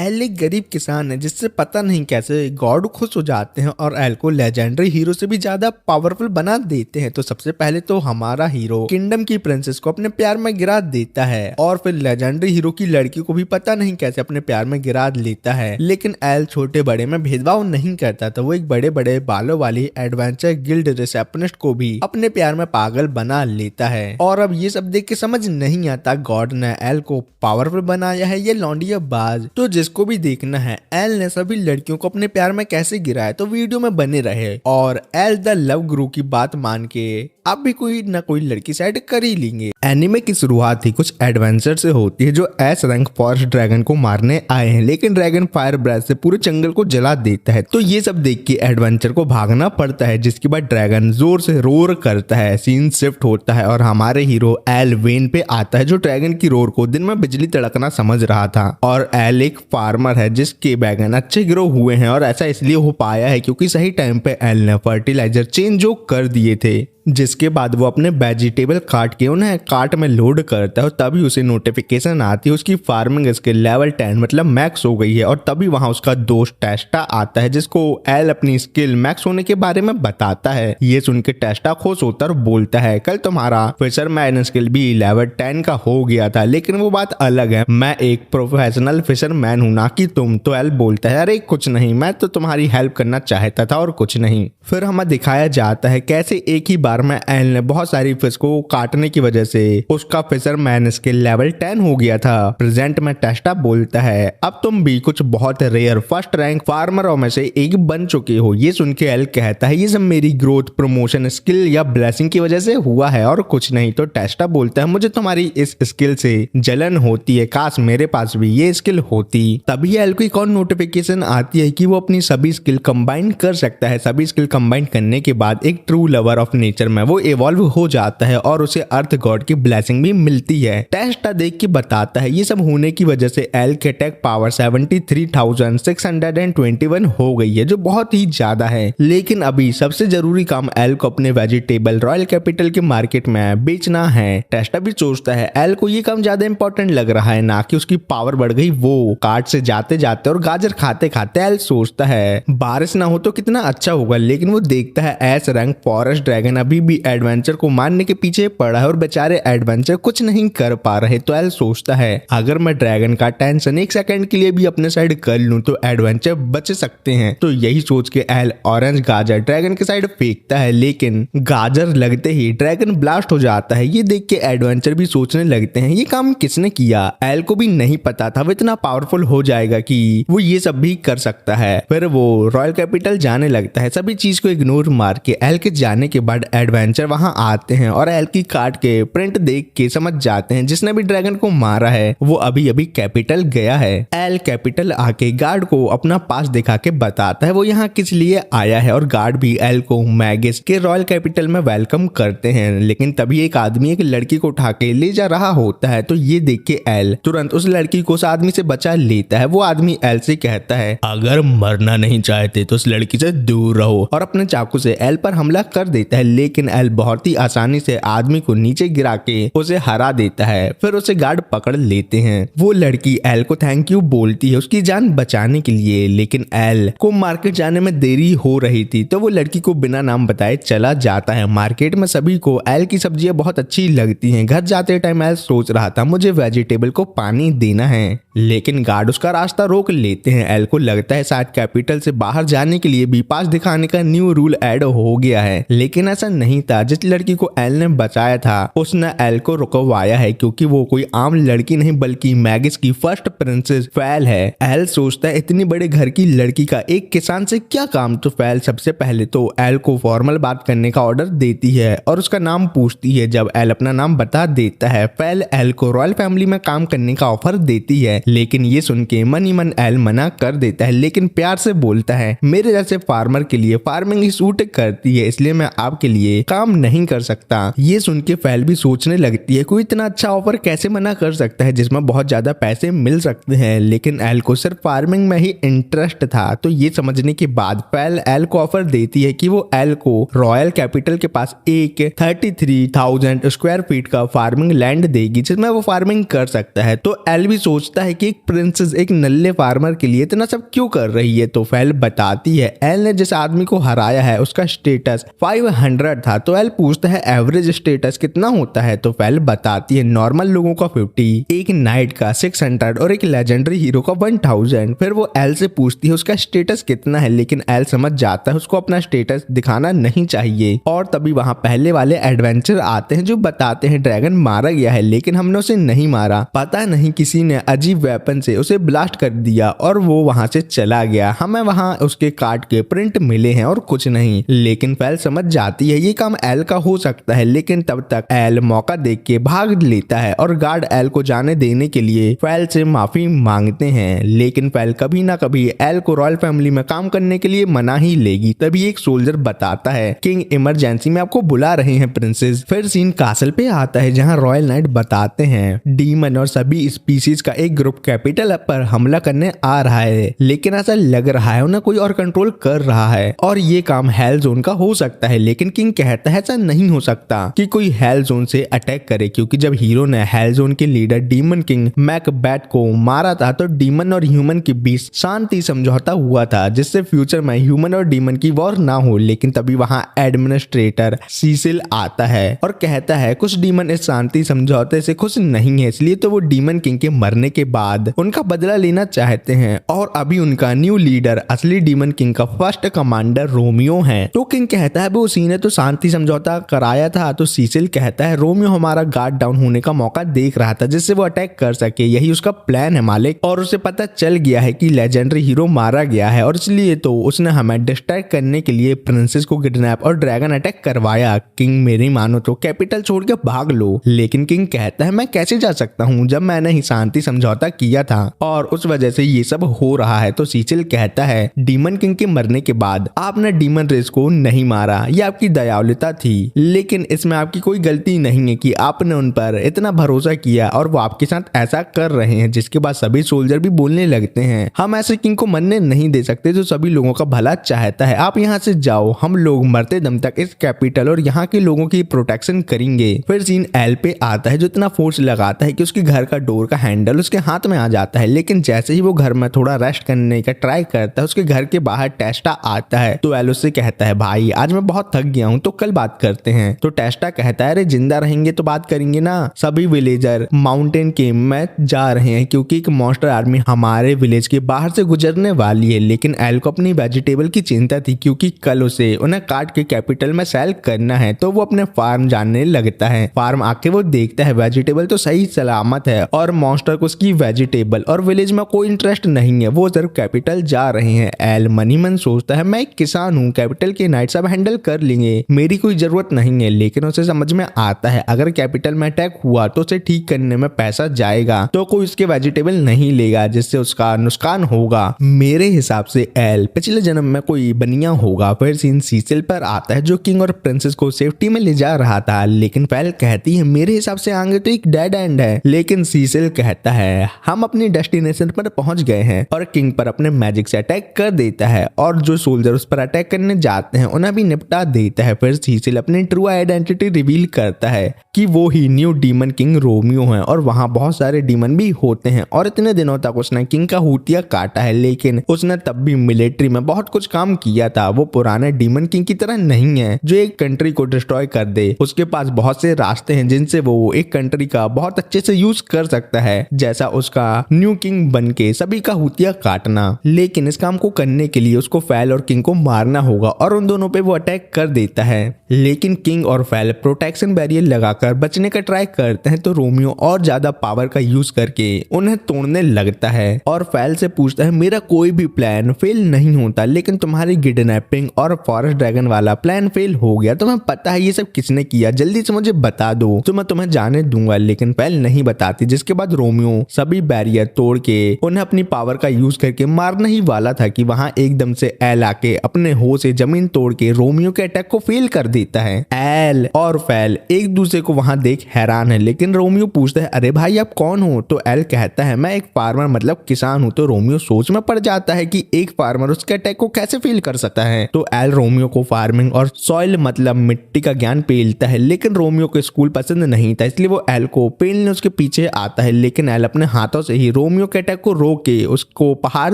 L एक गरीब किसान है जिससे पता नहीं कैसे गॉड खुश हो जाते हैं और एल को लेजेंडरी हीरो से भी ज्यादा पावरफुल बना देते हैं। तो सबसे पहले तो हमारा हीरो किंगडम की प्रिंसेस को अपने प्यार में गिरा देता है और फिर लेजेंडरी हीरो की लड़की को भी पता नहीं कैसे अपने प्यार में गिरा लेता है। लेकिन एल छोटे बड़े में भेदभाव नहीं करता, तो वो एक बड़े बड़े बालों वाली एडवेंचर गिल्ड रिसेप्शनिस्ट को भी अपने प्यार में पागल बना लेता है। और अब ये सब देख के समझ नहीं आता गॉड ने एल को पावरफुल बनाया है ये लौंडियाबाज। तो जिसको भी देखना है एल ने सभी लड़कियों को अपने प्यार में कैसे गिराया तो वीडियो में बने रहे और एल द लव गुरु की बात मान के अब भी कोई न कोई लड़की साइड कर ही लेंगे। एनिमे की शुरुआत ही कुछ एडवेंचर से होती है जो एस रैंक फॉरेस्ट ड्रैगन को मारने आए हैं, लेकिन ड्रैगन फायर ब्रेथ से पूरे जंगल को जला देता है। तो ये सब देख के एडवेंचर को भागना पड़ता है, जिसके बाद ड्रैगन जोर से रोर करता है। सीन शिफ्ट होता है और हमारे हीरो एल वेन पे आता है जो ड्रैगन की रोर को दिन में बिजली तड़कना समझ रहा था। और एल एक फार्मर है जिसके बैगन अच्छे ग्रो हुए हैं और ऐसा इसलिए हो पाया है क्योंकि सही टाइम पे एल ने फर्टिलाइजर चेंज जो कर दिए थे, जिसके बाद वो अपने वेजिटेबल काट के उन्हें कार्ट में लोड करता है और तभी उसे नोटिफिकेशन आती है उसकी फार्मिंग स्किल लेवल 10 मतलब मैक्स हो गई है। और तभी वहां उसका दोस्त टेस्टा आता है जिसको एल अपनी स्किल मैक्स होने के बारे में बताता है। ये सुन के टेस्टा खुश होता और बोलता है कल तुम्हारा फिशरमैन स्किल भी लेवल 10 का हो गया था, लेकिन वो बात अलग है, मैं एक प्रोफेशनल फिशरमैन हूँ ना कि तुम। तो एल बोलता है अरे कुछ नहीं, मैं तो तुम्हारी हेल्प करना चाहता था और कुछ नहीं। फिर हमें दिखाया जाता है कैसे एक ही बार में एल ने बहुत सारी फिश को काटने की वजह से उसका फिशरमैन स्किल लेवल 10 हो गया था। प्रेजेंट में टेस्टा बोलता है अब तुम भी कुछ बहुत रेयर फर्स्ट रैंक फार्मरों में से एक बन चुके हो। ये सुन के एल कहता है ये सब मेरी ग्रोथ प्रमोशन स्किल या ब्लेसिंग की वजह से हुआ है और कुछ नहीं। तो टेस्टा बोलता है मुझे तुम्हारी इस स्किल से जलन होती है, काश मेरे पास भी ये स्किल होती। तभी एल को एक और नोटिफिकेशन आती है कि वो अपनी सभी स्किल कंबाइन कर सकता है। सभी स्किल कंबाइन करने के बाद एक ट्रू लवर ऑफ नेचर में वो इवॉल्व हो जाता है और उसे अर्थ गॉड की ब्लेसिंग भी मिलती है। टेस्टा देख के बताता है ये सब होने की वजह से एल के अटैक पावर 73,621 हो गई है जो बहुत ही ज्यादा है। लेकिन अभी सबसे जरूरी काम एल को अपने वेजिटेबल रॉयल कैपिटल के मार्केट में बेचना है। टेस्टा भी सोचता है एल को ये काम ज्यादा इंपॉर्टेंट लग रहा है ना कि उसकी पावर बढ़ गई। वो कार्ट से जाते जाते और गाजर खाते खाते एल सोचता है बारिश ना हो तो कितना अच्छा होगा, लेकिन वो देखता है एस रैंक फॉरेस्ट ड्रैगन अभी भी एडवेंचर को मारने के पीछे पड़ा है और बेचारे एडवेंचर कुछ नहीं कर पा रहे। तो एल सोचता है अगर मैं ड्रैगन का टेंशन एक सेकंड के लिए भी अपने साइड कर लूं तो एडवेंचर बच सकते हैं। तो यही सोच के एल ऑरेंज गाजर ड्रैगन के साइड फेंकता है, लेकिन गाजर लगते ही ड्रैगन ब्लास्ट हो जाता है। ये देख के एडवेंचर भी सोचने लगते हैं ये काम किसने किया। एल को भी नहीं पता था वो इतना पावरफुल हो जाएगा कि वो ये सब भी कर सकता है। फिर वो रॉयल कैपिटल जाने लगता है। सभी चीज को इग्नोर मार के एल के जाने के बाद एडवेंचर वहां आते हैं और एल की कार्ड के प्रिंट देख के समझ जाते हैं जिसने भी ड्रैगन को मारा है वो अभी अभी कैपिटल गया है। एल कैपिटल आके गार्ड को अपना पास दिखा के बताता है वो यहाँ किस लिए आया है और गार्ड भी एल को मैगिस के रॉयल कैपिटल में वेलकम करते हैं। लेकिन तभी एक आदमी एक लड़की को उठा के ले जा रहा होता है। तो ये देख के एल तुरंत उस लड़की को उस आदमी से बचा लेता है। वो आदमी एल से कहता है अगर मरना नहीं चाहते तो उस लड़की से दूर रहो और अपने चाकू से एल पर हमला कर देता है। लेकिन एल बहुत ही आसानी से आदमी को नीचे गिरा के उसे हरा देता है। फिर उसे गार्ड पकड़ लेते हैं। वो लड़की एल को थैंक यू बोलती है उसकी जान बचाने के लिए, लेकिन एल को मार्केट जाने में देरी हो रही थी तो वो लड़की को बिना नाम बताए चला जाता है। मार्केट में सभी को एल की सब्जियां बहुत अच्छी लगती हैं। घर जाते टाइम एल सोच रहा था मुझे वेजिटेबल को पानी देना है, लेकिन गार्ड उसका रास्ता रोक लेते हैं। एल को लगता है शायद कैपिटल से बाहर जाने के लिए भी पास दिखाने का न्यू रूल ऐड हो गया है, लेकिन ऐसा नहीं था। जिस लड़की को एल ने बचाया था उसने एल को रुकवाया है क्योंकि वो कोई आम लड़की नहीं बल्कि मैगिस की फर्स्ट प्रिंसेस फैल है। एल सोचता है इतनी बड़े घर की लड़की का एक किसान से क्या काम। तो फैल सबसे पहले तो एल को फॉर्मल बात करने का ऑर्डर देती है और उसका नाम पूछती है। जब एल अपना नाम बता देता है फैल एल को रॉयल फैमिली में काम करने का ऑफर देती है, लेकिन ये सुन के मन ही मन एल मना कर देता है, लेकिन प्यार से बोलता है मेरे जैसे फार्मर के लिए फार्मिंग ही सूट करती है, इसलिए मैं आपके लिए लिए काम नहीं कर सकता। ये सुन के फैल भी सोचने लगती है कोई इतना अच्छा ऑफर कैसे मना कर सकता है जिसमें बहुत ज्यादा पैसे मिल सकते हैं, लेकिन एल को सिर्फ फार्मिंग में ही इंटरेस्ट था। तो ये समझने के बाद फैल एल को ऑफर देती है कि वो एल को रॉयल कैपिटल के पास एक 33,000 स्क्वायर फीट का फार्मिंग लैंड देगी जिसमें वो फार्मिंग कर सकता है। तो एल भी सोचता है कि एक प्रिंसेस एक नल्ले फार्मर के लिए इतना सब क्यों कर रही है। तो फैल बताती है एल ने जिस आदमी को हराया है उसका स्टेटस 500 था। तो एल पूछता है एवरेज स्टेटस कितना होता है। तो फैल बताती है नॉर्मल लोगों का 50, एक नाइट का 600 और एक लेजेंडरी हीरो का 1000। फिर वो एल से पूछती है उसका स्टेटस कितना है, लेकिन एल समझ जाता है उसको अपना स्टेटस दिखाना नहीं चाहिए। और तभी वहां पहले वाले एडवेंचर आते हैं जो बताते हैं ड्रैगन मारा गया है लेकिन हमने उसे नहीं मारा, पता नहीं किसी ने अजीब वेपन से उसे ब्लास्ट कर दिया और वो वहां से चला गया। हमें वहां उसके कार्ड के प्रिंट मिले हैं और कुछ नहीं। लेकिन फैल समझ जाती है ये काम एल का हो सकता है, लेकिन तब तक एल मौका देख के भाग लेता है और गार्ड एल को जाने देने के लिए फैल से माफी मांगते हैं। लेकिन फैल कभी ना कभी एल को रॉयल फैमिली में काम करने के लिए मना ही लेगी। तभी एक सोल्जर बताता है किंग इमरजेंसी में आपको बुला रहे हैं प्रिंसेस। फिर सीन कासल पे आता है जहां रॉयल नाइट बताते हैं डीमन और सभी स्पीसीज का एक ग्रुप कैपिटल पर हमला करने आ रहा है, लेकिन ऐसा लग रहा है उन्हें कोई और कंट्रोल कर रहा है और ये काम हेल जोन का हो सकता है। लेकिन किंग कहता है ऐसा नहीं हो सकता कि कोई हेल जोन से अटैक करे, क्योंकि जब हीरो ने हेल जोन के लीडर डीमन किंग मैकबेथ को मारा था तो डीमन और ह्यूमन के बीच शांति समझौता हुआ था जिससे फ्यूचर में ह्यूमन और डीमन की वॉर ना हो। लेकिन तभी वहां एडमिनिस्ट्रेटर सीसिल आता है और कहता है कुछ डीमन इस शांति समझौते से खुश नहीं है, इसलिए तो वो डीमन किंग के मरने के बाद उनका बदला लेना चाहते हैं और अभी उनका न्यू लीडर असली डीमन किंग का फर्स्ट कमांडर रोमियो है। तो किंग कहता है वो उसी ने तो शांति समझौता कराया था। तो सीसिल कहता है रोमियो हमारा गार्ड डाउन होने का मौका देख रहा था जिससे वो अटैक कर सके, यही उसका प्लान है मालिक, और उसे पता चल गया है कि लेजेंडरी हीरो मारा गया है और इसलिए तो उसने हमें डिस्ट्रैक्ट करने के लिए प्रिंसेस को किडनैप और ड्रैगन अटैक करवाया। किंग मेरी मानो तो कैपिटल छोड़ के भाग लो। लेकिन किंग कहता है मैं कैसे जा सकता हूँ जब मैंने ही शांति समझौता किया था और उस वजह से ये सब हो रहा है। तो सीसिल कहता है डीमन किंग के मरने के बाद आपने डीमन रेस को नहीं मारा, ये आपकी दयालुता थी, लेकिन इसमें आपकी कोई गलती नहीं है कि आपने उन पर इतना भरोसा किया और वो आपके साथ ऐसा कर रहे हैं। जिसके बाद सभी सोल्जर भी बोलने लगते हैं हम ऐसे किंग को मरने नहीं दे सकते जो सभी लोगों का भला चाहता है, आप यहाँ से जाओ, हम लोग मरते दम तक इस कैपिटल और यहाँ के लोगों की प्रोटेक्शन करेंगे। फिर सीन एल पे आता है जो इतना फोर्स लगाता है कि उसके घर का डोर का हैंडल उसके हाथ में आ जाता है, लेकिन जैसे ही वो घर में थोड़ा रेस्ट करने का ट्राई करता है उसके घर के बाहर टेस्टा आता है। तो एल उससे कहता है भाई आज मैं बहुत थक गया हूँ तो कल बात करते हैं। तो टेस्टा कहता है अरे जिंदा रहेंगे तो बात करेंगे ना, सभी विलेजर माउंटेन के में जा रहे हैं क्योंकि एक मॉन्स्टर आर्मी हमारे विलेज के बाहर से गुजरने वाली है। लेकिन एल को अपनी वेजिटेबल की चिंता थी क्योंकि कल उसे उन्हें काट के कैपिटल में सेल करना है। तो वो अपने फार्म जानने लगता है। फार्म आके वो देखता है वेजिटेबल तो सही सलामत है और मॉन्स्टर को उसकी वेजिटेबल और विलेज में कोई इंटरेस्ट नहीं है, वो सिर्फ कैपिटल जा रहे हैं। एल मनी मन सोचता है मैं एक किसान हूँ, कैपिटल के नाइट सब हैंडल कर लेंगे, मेरी कोई जरूरत नहीं है। लेकिन उसे समझ में आता है अगर कैपिटल में अटैक हुआ तो उसे ठीक करने में पैसा जाएगा तो कोई उसके वेजिटेबल नहीं लेगा जिससे उसका नुकसान होगा। मेरे हिसाब से एल पिछले जन्म में कोई बनिया होगा। फिर सीन सीसिल पर आता है जो किंग और प्रिंसेस को सेफ्टी में ले जा रहा था, लेकिन फैल कहती है मेरे हिसाब से आगे तो एक डेड एंड है। लेकिन सीसिल कहता है हम अपनी डेस्टिनेशन पर पहुंच गए हैं और किंग पर अपने मैजिक से अटैक कर देता है और जो सोल्जर उस पर अटैक करने जाते हैं उन्हें भी निपटा देता है। फिर सीसिल अपनी ट्रू आइडेंटिटी रिवील करता है कि वो ही न्यू डीमन किंग रोमियो है और वहां बहुत सारे डीमन भी होते हैं और इतने दिनों तक उसने किंग का हुतिया काटा है, लेकिन उसने तब भी मिलिट्री में बहुत कुछ काम किया था। वो पुराने डीमन किंग की तरह नहीं है जो एक कंट्री को डिस्ट्रॉय कर दे। उसके पास बहुत से रास्ते हैं जिनसे वो एक कंट्री का बहुत अच्छे से यूज कर सकता है, जैसा उसका न्यू किंग बन के सभी का हुतिया काटना। लेकिन इस काम को करने के लिए उसको फैल और किंग को मारना होगा और उन दोनों पे वो अटैक कर देता है। लेकिन किंग और फैल प्रोटेक्शन बैरियर लगाकर बचने का ट्राई करते हैं तो रोमियो और ज्यादा पावर का यूज करके उन्हें तोड़ने लगता है और फैल से पूछता है मेरा कोई भी प्लान फेल नहीं होता, लेकिन तुम्हारी किडनैपिंग और फॉरेस्ट ड्रैगन वाला प्लान फेल हो गया। तुम्हें पता है ये सब किसने किया, जल्दी से मुझे बता दो तो मैं तुम्हें जाने दूंगा। लेकिन फैल नहीं बताती, जिसके बाद रोमियो सभी बैरियर तोड़ के उन्हें अपनी पावर का यूज करके मारना ही वाला था कि वहां एकदम से एल आके अपने हो से जमीन तोड़ के रोमियो के अटैक को फेल फेल कर देता है। एल और फैल एक दूसरे को वहां देख हैरान है, लेकिन रोमियो पूछता है अरे भाई आप कौन हो? तो एल कहता है मैं एक फार्मर मतलब किसान हूँ। तो रोमियो सोच में पड़ जाता है कि एक फार्मर उसके अटैक को कैसे फेल कर सकता है। तो एल रोमियो को फार्मिंग और सॉइल मतलब मिट्टी का ज्ञान पेलता है, लेकिन रोमियो को स्कूल पसंद नहीं था, इसलिए वो एल को पेलने उसके पीछे आता है, लेकिन एल अपने हाथों से ही रोमियो के अटैक को रोक के उसको पहाड़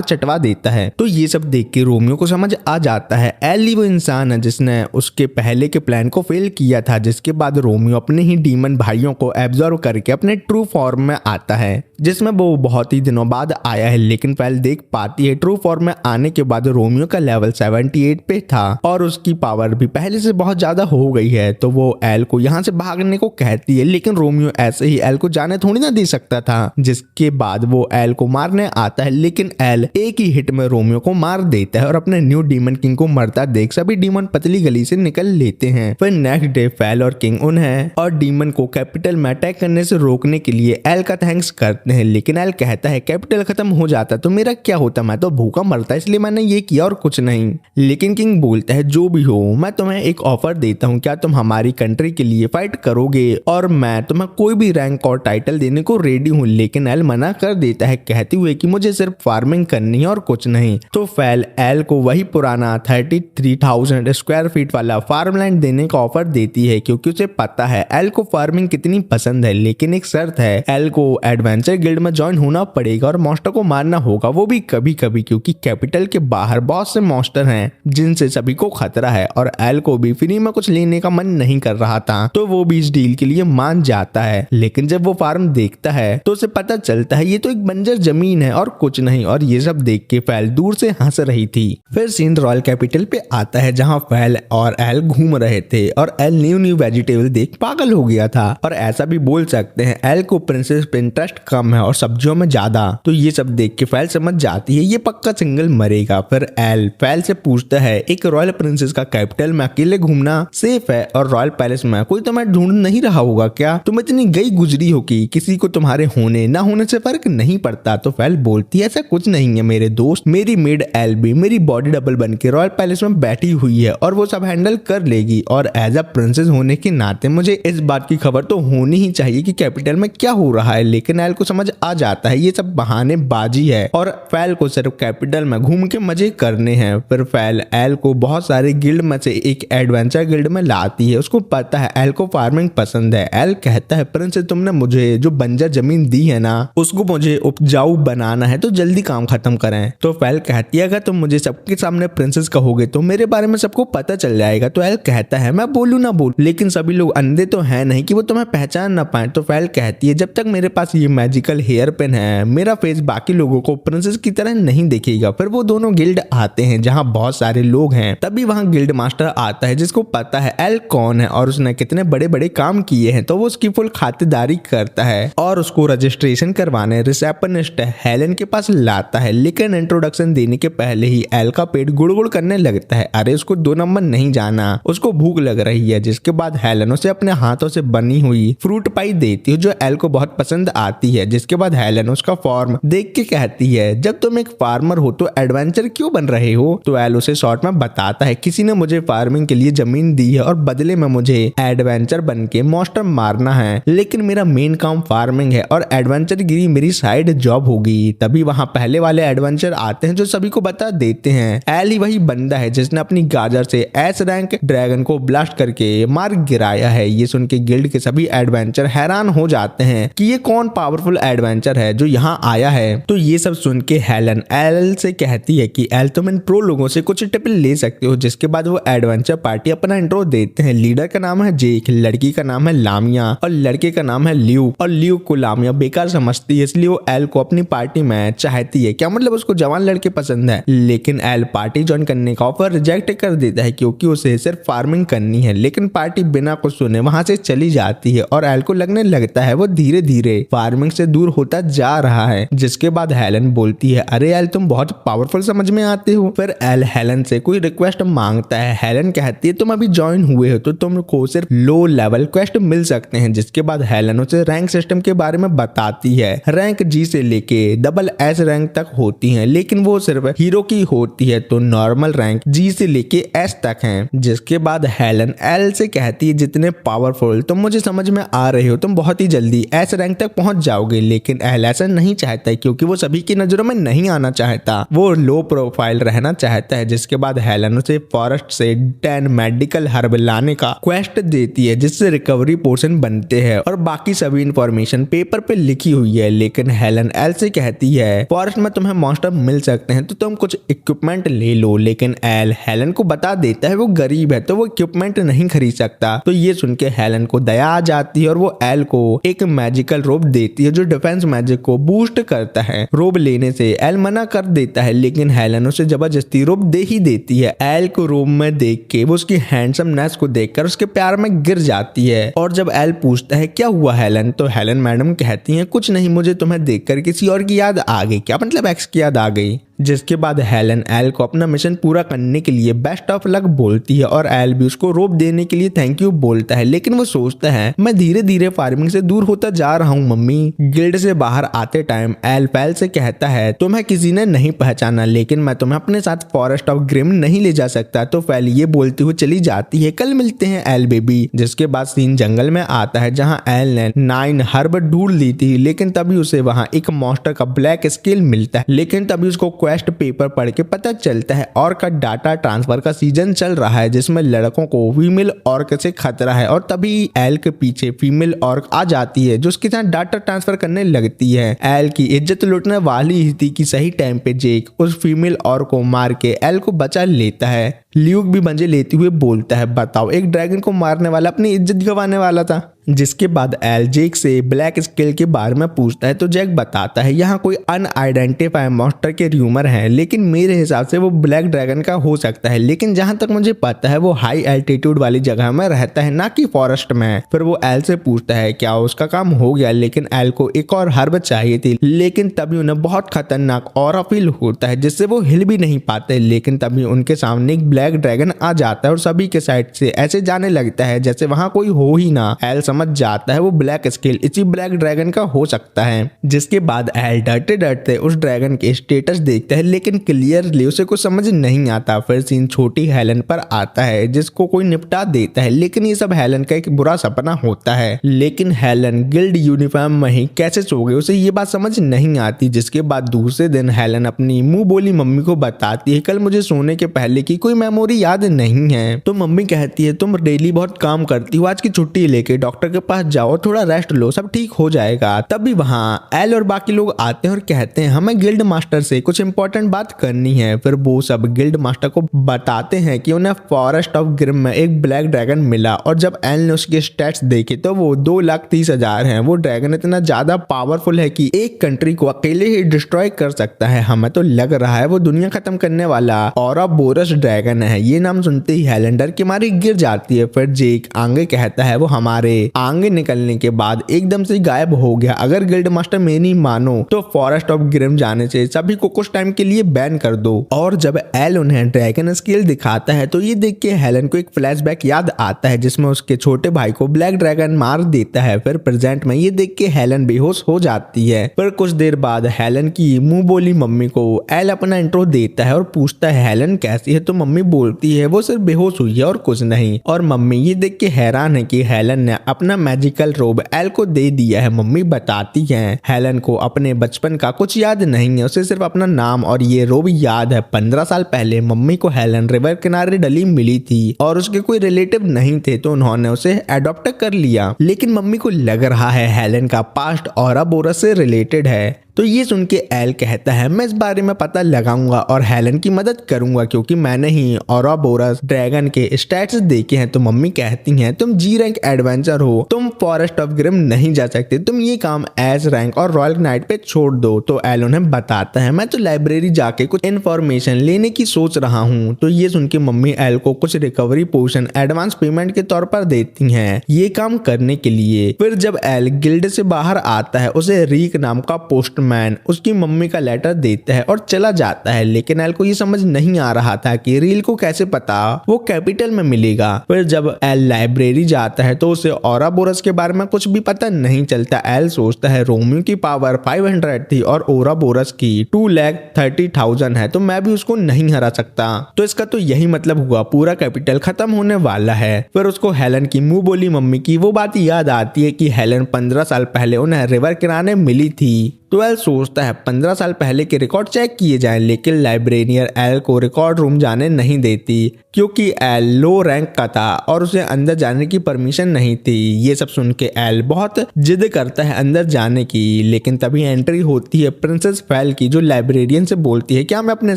चटवा देता है। तो ये सब देख के रोमियो को समझ आ जाता है एल ही वो इंसान है जिसने उसके पहले के प्लान को फेल किया था। जिसके बाद रोमियो अपने ही डीमन भाइयों को एब्जॉर्व करके अपने ट्रू फॉर्म में आता है, जिसमें वो बहुत ही दिनों बाद आया है। लेकिन फैल देख पाती है ट्रू फॉर्म में आने के बाद रोमियो का लेवल 78 पे था और उसकी पावर भी पहले से बहुत ज्यादा हो गई है। तो वो एल को यहाँ से भागने को कहती है, लेकिन रोमियो ऐसे ही एल को जाने थोड़ी ना दे सकता था। जिसके बाद वो एल को मारने आता है, लेकिन एल एक ही हिट में रोमियो को मार देता है और अपने न्यू डीमन किंग को मरता देख सभी डीमन पतली गली से निकल लेते हैं। फिर नेक्स्ट डे फैल और किंग उन्हें और डीमन को कैपिटल में अटैक करने से रोकने के लिए एल का थैंक्स करते हैं, लेकिन एल कहता है कैपिटल खत्म हो जाता तो मेरा क्या होता, मैं तो भूखा मरता इसलिए मैंने ये किया और कुछ नहीं। लेकिन किंग बोलता है जो भी हो मैं तुम्हें एक ऑफर देता हूँ, क्या तुम हमारी कंट्री के लिए फाइट करोगे और मैं तुम्हें कोई भी रैंक और टाइटल देने को रेडी हूँ। लेकिन एल मना कर देता है कहते हुए कि मुझे सिर्फ फार्मिंग करनी है और कुछ नहीं। तो फैल एल को वही पुराना 33,000 स्क्वायर फीट वाला फार्मलैंड देने का ऑफर देती है, क्योंकि उसे पता है एल को फार्मिंग कितनी पसंद है। लेकिन एक शर्त है, एल को एडवेंचर गिल्ड में ज्वाइन होना पड़ेगा और मॉन्स्टर को मारना होगा, वो भी कभी कभी, क्योंकि कैपिटल के बाहर बहुत से मॉन्स्टर हैं जिनसे सभी को खतरा है और एल को भी फ्री में कुछ लेने का मन नहीं कर रहा था। तो वो भी इस डील के लिए मान जाता है। लेकिन जब वो फार्म देखता है तो उसे पता चलता है ये तो एक बंजर जमीन है और कुछ नहीं, और ये सब देख के फैल दूर से हंस रही थी। फिर सीन रॉयल कैपिटल पे आता है जहाँ फैल और एल घूम रहे थे और एल न्यू वेजिटेबल देख पागल हो गया था। और ऐसा भी बोल सकते हैं एल को प्रिंसेस पे इंटरेस्ट कम है और सब्जियों में ज्यादा। तो ये सब देख के फैल समझ जाती है ये पक्का सिंगल मरेगा। फिर एल फैल से पूछता है एक रॉयल प्रिंसेस का कैपिटल में अकेले घूमना सेफ है और रॉयल पैलेस में कोई तुम्हें ढूंढ नहीं रहा होगा क्या? तुम इतनी गई गुजरी हो कि किसी को तुम्हारे होने ना होने से फर्क नहीं पड़ता। तो फैल बोलती है ऐसा कुछ नहीं है मेरे दोस्त, मेरी मेड एल भी मेरी बॉडी डबल बन के रॉयल पैलेस में बैठी हुई है और वो सब हैंडल कर लेगी। और एज अ प्रिंसेस होने के नाते मुझे इस बात की खबर तो होनी ही चाहिए कि कैपिटल में क्या हो रहा है। लेकिन एल को समझ आ जाता है ये सब बहानेबाजी है और फैल को सिर्फ कैपिटल में घूम के मजे करने हैं। फिर फैल एल को बहुत सारे गिल्ड में से एक एडवेंचर गिल्ड में लाती है। उसको पता है एल को फार्मिंग पसंद है। एल कहता है प्रिंसेस तुमने मुझे जो बंजर जमीन दी है ना उसको मुझे उपजाऊ बनाना है, तो जल्दी काम खत्म करें। तो फैल कहती है अगर तुम मुझे सबके सामने प्रिंसेस कहोगे तो मेरे बारे में सबको पता चल जाएगा। तो एल कहता है मैं बोलू ना बोलू, लेकिन सभी लोग अंधे तो है नहीं कि वो तुम्हें पहचान ना पाए। तो फैल कहती है जब तक मेरे पास ये मैजिकल हेयर पेन है मेरा फेस बाकी लोगों को प्रिंसेस की तरह नहीं दिखेगा। फिर वो दोनों गिल्ड आते हैं जहाँ बहुत सारे लोग हैं। तभी वहाँ गिल्ड मास्टर आता है जिसको पता है एल कौन है और उसने कितने बड़े बड़े काम किए हैं। तो वो उसकी फुल खातिरदारी करता है और उसको रजिस्ट्रेशन करवाने रिसेप्शनिस्ट हेलेन के पास लाता है। लेकिन इंट्रोडक्शन देने के पहले ही एल का पेट गुड़गुड़ करने लगता है। अरे उसको 2 नंबर नहीं जाना, उसको भूख लग रही है। जिसके बाद हेलेन उसे अपने हाथों से बनी हुई फ्रूट पाई देती है जो एल को बहुत पसंद आती है। जिसके बाद हेलेन उसका फॉर्म देख के कहती है जब तुम एक फार्मर हो तो एडवेंचर क्यों बन रहे हो? तो एल उसे शॉर्ट में बताता है किसी ने मुझे फार्मिंग के लिए जमीन दी है और बदले में मुझे एडवेंचर बन के मॉन्स्टर मारना है, लेकिन मेरा मेन काम फार्मिंग है और एडवेंचर गिरी मेरी साइड जॉब होगी। तभी वहाँ पहले वाले एडवेंचर आते हैं जो सभी को बता देते हैं एल ही वही बंदा है जिसने अपनी गाजर से एस रैंक ड्रैगन को ब्लास्ट करके मार गिराया है। ये सुन के गिल्ड के सभी एडवेंचर हैरान हो जाते हैं कि ये कौन पावरफुल एडवेंचर है जो यहाँ आया है। तो ये सब सुन के हेलन एल से कहती है कि एल तुम इन प्रो लोगों से कुछ टिप ले सकते हो। जिसके बाद वो एडवेंचर पार्टी अपना इंट्रो देते हैं। लीडर का नाम है जेक, लड़की का नाम है लामिया और लड़के का नाम है ल्यू। और ल्यू को लामिया बेकार समझती है इसलिए वो एल को अपनी पार्टी में चाहती है। क्या मतलब उसको जवान लड़के पसंद है। लेकिन एल पार्टी ज्वाइन करने का ऑफर रिजेक्ट कर देता है क्योंकि उसे सिर्फ फार्मिंग करनी है। लेकिन पार्टी बिना कुछ सुने वहां से चली जाती है और एल को लगने लगता है वो धीरे धीरे फार्मिंग से दूर होता जा रहा है। जिसके बाद हेलन बोलती है अरे एल तुम बहुत पावरफुल समझ में आते हो। फिर एल हेलन से कोई रिक्वेस्ट मांगता है। हेलन कहती है तुम अभी ज्वाइन हुए हो तो तुमको सिर्फ लो लेवल क्वेस्ट मिल सकते हैं। जिसके बाद हेलन उसे रैंक सिस्टम के बारे में बताती है। रैंक जी से लेके डबल एस रैंक तक होती है, लेकिन वो सिर्फ हीरो की होती है। तो नॉर्मल रैंक जी से लेके एस तक है। जिसके बाद हेलन एल से कहती है जितने पावरफुल तुम मुझे समझ में आ रहे हो तुम बहुत ही जल्दी एस रैंक तक पहुंच जाओगे, लेकिन एल ऐसा नहीं चाहता है क्योंकि वो सभी की नजरों में नहीं आना चाहता, वो लो प्रोफाइल रहना चाहता है। जिसके बाद हेलन उसे फॉरेस्ट से 10 मेडिकल हर्ब लाने का क्वेस्ट देती है जिससे रिकवरी पोर्शन बनते हैं और बाकी सभी इंफॉर्मेशन पेपर पे लिखी हुई है। लेकिन हेलन एल से कहती है फॉरेस्ट में तुम्हें मॉन्स्टर मिल सकते हैं तो तुम कुछ इक्विपमेंट ले लो, लेकिन एल हेलन को बता देता है वो गरीब है तो वो इक्विपमेंट नहीं खरीद सकता। तो ये सुन के हेलन को दया आ जाती है और वो एल को एक मैजिकल रोब देती है जो डिफेंस मैजिक को बूस्ट करता है। रोब लेने से एल मना कर देता है, लेकिन हेलन उसे जबरदस्ती रोब दे ही देती है। एल को रोब में देख के वो उसकी हैंडसमनेस को देखकर उसके प्यार में गिर जाती है। और जब एल पूछता है क्या हुआ हेलन, तो हेलन मैडम कहती है कुछ नहीं, मुझे तुम्हें देखकर किसी और की याद आ गई। क्या मतलब एक्स की याद आ गई? जिसके बाद हेलन एल को अपना मिशन पूरा करने के लिए बेस्ट ऑफ लक बोलती है और एल भी उसको रोप देने के लिए थैंक यू बोलता है। लेकिन वो सोचता है मैं धीरे धीरे फार्मिंग से दूर होता जा रहा हूँ मम्मी। गिल्ड से बाहर आते टाइम एल पैल से कहता है तुम्हें किसी ने नहीं पहचाना, लेकिन मैं तुम्हें अपने साथ फॉरेस्ट ऑफ ग्रिम नहीं ले जा सकता। तो फैल ये बोलती हुई चली जाती है कल मिलते हैं एल बेबी। जिसके बाद सीन जंगल में आता है जहाँ एल ने 9 हर्ब ढूंढ ली थी, लेकिन तभी उसे वहाँ एक मॉन्स्टर का ब्लैक स्केल मिलता है। लेकिन तभी उसको क्वेस्ट पेपर पढ़ के पता चलता है ऑर्क का डाटा ट्रांसफर का सीजन चल रहा है जिसमें लड़कों को फीमेल ऑर्क से खतरा है। और तभी एल के पीछे फीमेल ऑर्क आ जाती है जो उसके साथ डाटा ट्रांसफर करने लगती है। एल की इज्जत लूटने वाली ही थी कि सही टाइम पे जेक उस फीमेल ऑर्क को मार के एल को बचा लेता है। ल्यूक भी मजे लेते हुए बोलता है बताओ एक ड्रैगन को मारने वाला अपनी इज्जत गंवाने वाला था। जिसके बाद एल जेक से ब्लैक स्केल के बारे में पूछता है तो जैक बताता है यहाँ कोई अनआइडेंटिफाइड मॉन्स्टर के र्यूमर हैं, लेकिन मेरे हिसाब से वो ब्लैक ड्रैगन का हो सकता है। लेकिन जहां तक मुझे पता है वो हाई एल्टीट्यूड वाली जगह में रहता है ना कि फॉरेस्ट में। फिर वो एल से पूछता है क्या उसका काम हो गया, लेकिन एल को एक और हर्ब चाहिए थी। लेकिन तभी उन्हें बहुत खतरनाक ऑरा फील होता है जिससे वो हिल भी नहीं पाते। लेकिन तभी उनके सामने एक ब्लैक ड्रैगन आ जाता है और सभी के साइड से ऐसे जाने लगता है जैसे वहां कोई हो ही ना। एल समझ जाता है वो ब्लैक स्केल इसी ब्लैक ड्रैगन का हो सकता है। जिसके बाद एल डरते डरते उस ड्रैगन के स्टेटस देखता है, लेकिन क्लियरली उसे कुछ समझ नहीं आता। फिर सीन छोटी हेलन पर आता है जिसको कोई निपटा देता है, लेकिन ये सब हेलन का एक बुरा सपना होता है। लेकिन हेलन गिल्ड यूनिफॉर्म में ही कैसे सो गई उसे ये बात समझ नहीं आती। जिसके बाद दूसरे दिन हेलन अपनी मुंह बोली मम्मी को बताती है कल मुझे सोने के पहले की कोई मेमोरी याद नहीं है। तो मम्मी कहती है तुम डेली बहुत काम करती हो, आज की छुट्टी लेके डॉक्टर के पास जाओ, थोड़ा रेस्ट लो, सब ठीक हो जाएगा। तभी वहाँ एल और बाकी लोग आते हैं और कहते हैं हमें गिल्ड मास्टर से कुछ इंपॉर्टेंट बात करनी है। फिर वो सब गिल्ड मास्टर को बताते हैं कि उन्हें फॉरेस्ट ऑफ ग्रिम में एक ब्लैक ड्रैगन मिला और जब एल ने उसके स्टैट्स देखे तो वो 2,30,000 हैं। वो ड्रैगन इतना ज्यादा पावरफुल है कि एक कंट्री को अकेले ही डिस्ट्रॉय कर सकता है। हमें तो लग रहा है वो दुनिया खत्म करने वाला औरोबोरस ड्रैगन है। ये नाम सुनते ही हेलेंडर की मारी गिर जाती है। फिर जेक आगे कहता है वो हमारे आगे निकलने के बाद एकदम से गायब हो गया। अगर गिल्ड मास्टर मेरी मानो तो फॉरेस्ट ऑफ ग्रिम जाने से सभी को कुछ टाइम के लिए बैन कर दो। और जब एल उन्हें ड्रैगन स्केल दिखाता है तो ये देख के हेलन को एक फ्लैशबैक याद आता है जिसमें उसके छोटे भाई को ब्लैक ड्रैगन मार देता है। फिर प्रेजेंट में ये देख के हेलन बेहोश हो जाती है। फिर कुछ देर बाद हेलन की मुंह बोली मम्मी को एल अपना इंट्रो देता है और पूछता है हेलन कैसी है, तो मम्मी बोलती है वो सिर्फ बेहोश हुई है और कुछ नहीं। और मम्मी ये देख के हैरान है कि हेलन ने अपना मैजिकल रोब एल को दे दिया है। मम्मी बताती हैं हेलन को अपने बचपन का कुछ याद नहीं है, उसे सिर्फ अपना नाम और ये रोब याद है। 15 साल पहले मम्मी को हेलन रिवर किनारे डली मिली थी और उसके कोई रिलेटिव नहीं थे तो उन्होंने उसे अडॉप्ट कर लिया। लेकिन मम्मी को लग रहा है हेलन का पास्ट औरोबोरस से रिलेटेड है। तो ये सुन के एल कहता है मैं इस बारे में पता लगाऊंगा और हेलन की मदद करूंगा क्योंकि मैंने ही औरोबोरस ड्रैगन के स्टैट्स देखे हैं। तो मम्मी कहती हैं तुम जी रैंक एडवेंचर हो, तुम फॉरेस्ट ऑफ ग्रिम नहीं जा सकते, तुम ये काम एस रैंक और रॉयल नाइट पे छोड़ दो। तो एल उन्हें बताता है मैं तो लाइब्रेरी जाके कुछ इन्फॉर्मेशन लेने की सोच रहा हूँ। तो ये सुन के मम्मी एल को कुछ रिकवरी पोर्शन एडवांस पेमेंट के तौर पर देती हैं ये काम करने के लिए। फिर जब एल गिल्ड से बाहर आता है उसे रीक नाम का पोस्ट पोस्टमैन उसकी मम्मी का लेटर देता है और चला जाता है, लेकिन एल को ये समझ नहीं आ रहा था कि रील को कैसे पता वो कैपिटल में मिलेगा। फिर जब एल लाइब्रेरी जाता है तो उसे ओराबोरस के बारे में कुछ भी पता नहीं चलता। एल सोचता है रोमियो की पावर 500 थी और ओराबोरस की 2,30,000 है, तो मैं भी उसको नहीं हरा सकता। तो इसका तो यही मतलब हुआ, पूरा कैपिटल खत्म होने वाला है। फिर उसको हेलन की मुंह बोली मम्मी की वो बात याद आती है कि हेलन 15 साल पहले उन्हें रिवर किनारे मिली थी। तो एल सोचता है 15 साल पहले के रिकॉर्ड चेक किए जाएं, लेकिन लाइब्रेरियन एल को रिकॉर्ड रूम जाने नहीं देती क्योंकि एल लो रैंक का था और उसे अंदर जाने की परमिशन नहीं थी। ये सब सुन के एल बहुत जिद करता है अंदर जाने की, लेकिन तभी एंट्री होती है प्रिंसेस फेल की, जो लाइब्रेरियन से बोलती है क्या मैं अपने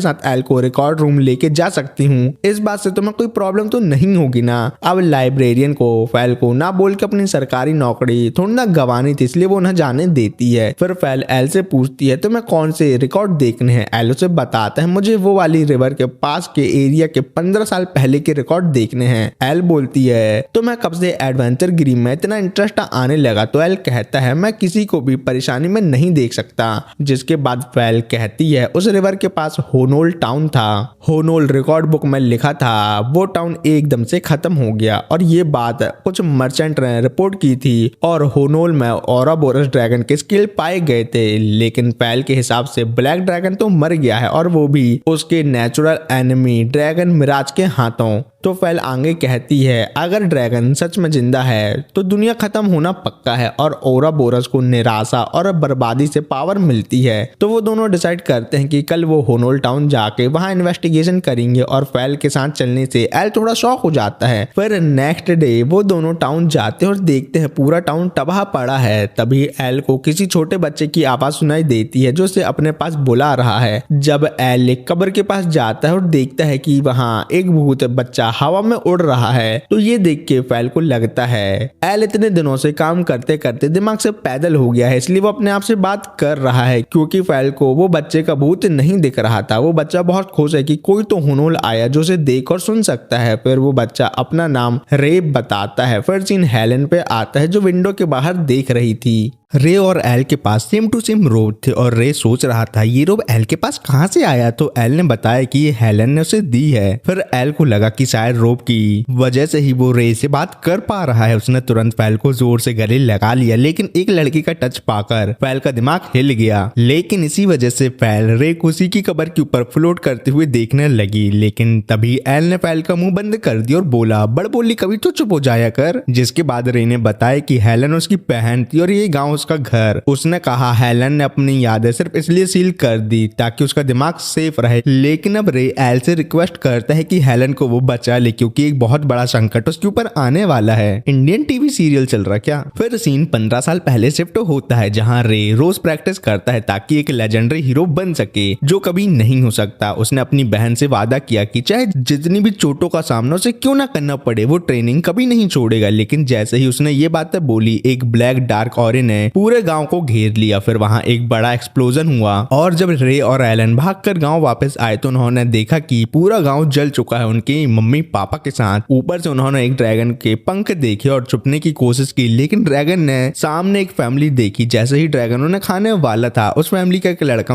साथ एल को रिकॉर्ड रूम लेके जा सकती हूँ? इस बात से तुम्हें कोई प्रॉब्लम तो नहीं होगी ना? अब लाइब्रेरियन को फेल को ना बोल के अपनी सरकारी नौकरी थोड़ी ना गंवानी थी, इसलिए वो ना जाने देती है। फिर फेल एल से पूछती है तो मैं कौन से रिकॉर्ड देखने हैं? एल उसे बताता है मुझे वो वाली रिवर के पास के एरिया के 15 साल पहले के रिकॉर्ड देखने हैं। एल बोलती है तो मैं कब से एडवेंचर गिरी में इतना इंटरेस्ट आने लगा? तो एल कहता है मैं किसी को भी परेशानी में नहीं देख सकता। जिसके बाद फेल कहती है उस रिवर के पास होनोल टाउन था, होनोल रिकॉर्ड बुक में लिखा था, वो टाउन एकदम से खत्म हो गया और ये बात कुछ मर्चेंट ने रिपोर्ट की थी और होनोल में ओराबोरस ड्रैगन के स्किल पाए गए थे। लेकिन फेल के हिसाब से ब्लैक ड्रैगन तो मर गया है और वो भी उसके नेचुरल एनिमी ड्रैगन मिराज के हाथों। तो फेल आगे कहती है अगर ड्रैगन सच में जिंदा है तो दुनिया खत्म होना पक्का है और ओराबोरस को निराशा और बर्बादी से पावर मिलती है। तो वो दोनों डिसाइड करते हैं कि कल वो होनोल टाउन जाके वहां इन्वेस्टिगेशन करेंगे और फेल के साथ चलने से एल थोड़ा शॉक हो जाता है। फिर नेक्स्ट डे वो दोनों टाउन जाते हैं और देखते हैं पूरा टाउन तबाह पड़ा है। तभी एल को किसी छोटे बच्चे की आवाज सुनाई देती है जो उसे अपने पास बुला रहा है। जब एल एक कब्र के पास जाता है और देखता है कि वहाँ एक भूत बच्चा हवा में उड़ रहा है, तो ये देख के फेल को लगता है एल इतने दिनों से काम करते करते दिमाग से पैदल हो गया है, इसलिए वो अपने आप से बात कर रहा है। क्योंकि फेल को वो बच्चे का भूत नहीं दिख रहा था। वो बच्चा बहुत खुश है कि कोई तो होनोल आया जो उसे देख और सुन सकता है। फिर वो बच्चा अपना नाम रे बताता है। फिर सीन हेलन पे आता है जो विंडो के बाहर देख रही थी। रे और एल के पास सेम टू सेम रोब थे और रे सोच रहा था ये रोब एल के पास कहाँ से आया? तो एल ने बताया कि ये हेलन ने उसे दी है। फिर एल को लगा कि शायद रोब की वजह से ही वो रे से बात कर पा रहा है। उसने तुरंत फेल को जोर से गले लगा लिया, लेकिन एक लड़की का टच पाकर फेल का दिमाग हिल गया। लेकिन इसी वजह से फेल रे को उसी की कब्र के ऊपर फ्लोट करते हुए देखने लगी। लेकिन तभी एल ने फेल का मुंह बंद कर दिया और बोला बड़ बोली कभी तो चुप हो जाया कर। जिसके बाद रे ने बताया कि हेलन उसकी बहन थी और ये गाँव उसका घर। उसने कहा हेलन ने अपनी यादें सिर्फ इसलिए सील कर दी ताकि उसका दिमाग सेफ रहे। लेकिन अब रे एल से रिक्वेस्ट करता है कि हेलन को वो बचा ले क्योंकि एक बहुत बड़ा संकट उसके ऊपर आने वाला है। इंडियन टीवी सीरियल चल रहा क्या? फिर सीन 15 साल पहले शिफ्ट होता है जहां रे रोज प्रैक्टिस करता है ताकि एक लेजेंडरी हीरो बन सके जो कभी नहीं हो सकता। उसने अपनी बहन से वादा किया कि चाहे जितनी भी चोटों का सामना उसे क्यों ना करना पड़े वो ट्रेनिंग कभी नहीं छोड़ेगा। लेकिन जैसे ही उसने ये बातें बोली एक ब्लैक डार्क ऑरे ने पूरे गांव को घेर लिया। फिर वहां एक बड़ा एक्सप्लोजन हुआ और जब रे और एलन भागकर गांव वापस आए तो उन्होंने देखा कि पूरा गांव जल चुका है उनके मम्मी पापा के साथ। ऊपर से उन्होंने एक ड्रैगन के पंख देखे और छुपने की कोशिश की, लेकिन ड्रैगन ने सामने एक फैमिली देखी। जैसे ही ड्रैगन उन्हें खाने वाला था उस फैमिली का एक लड़का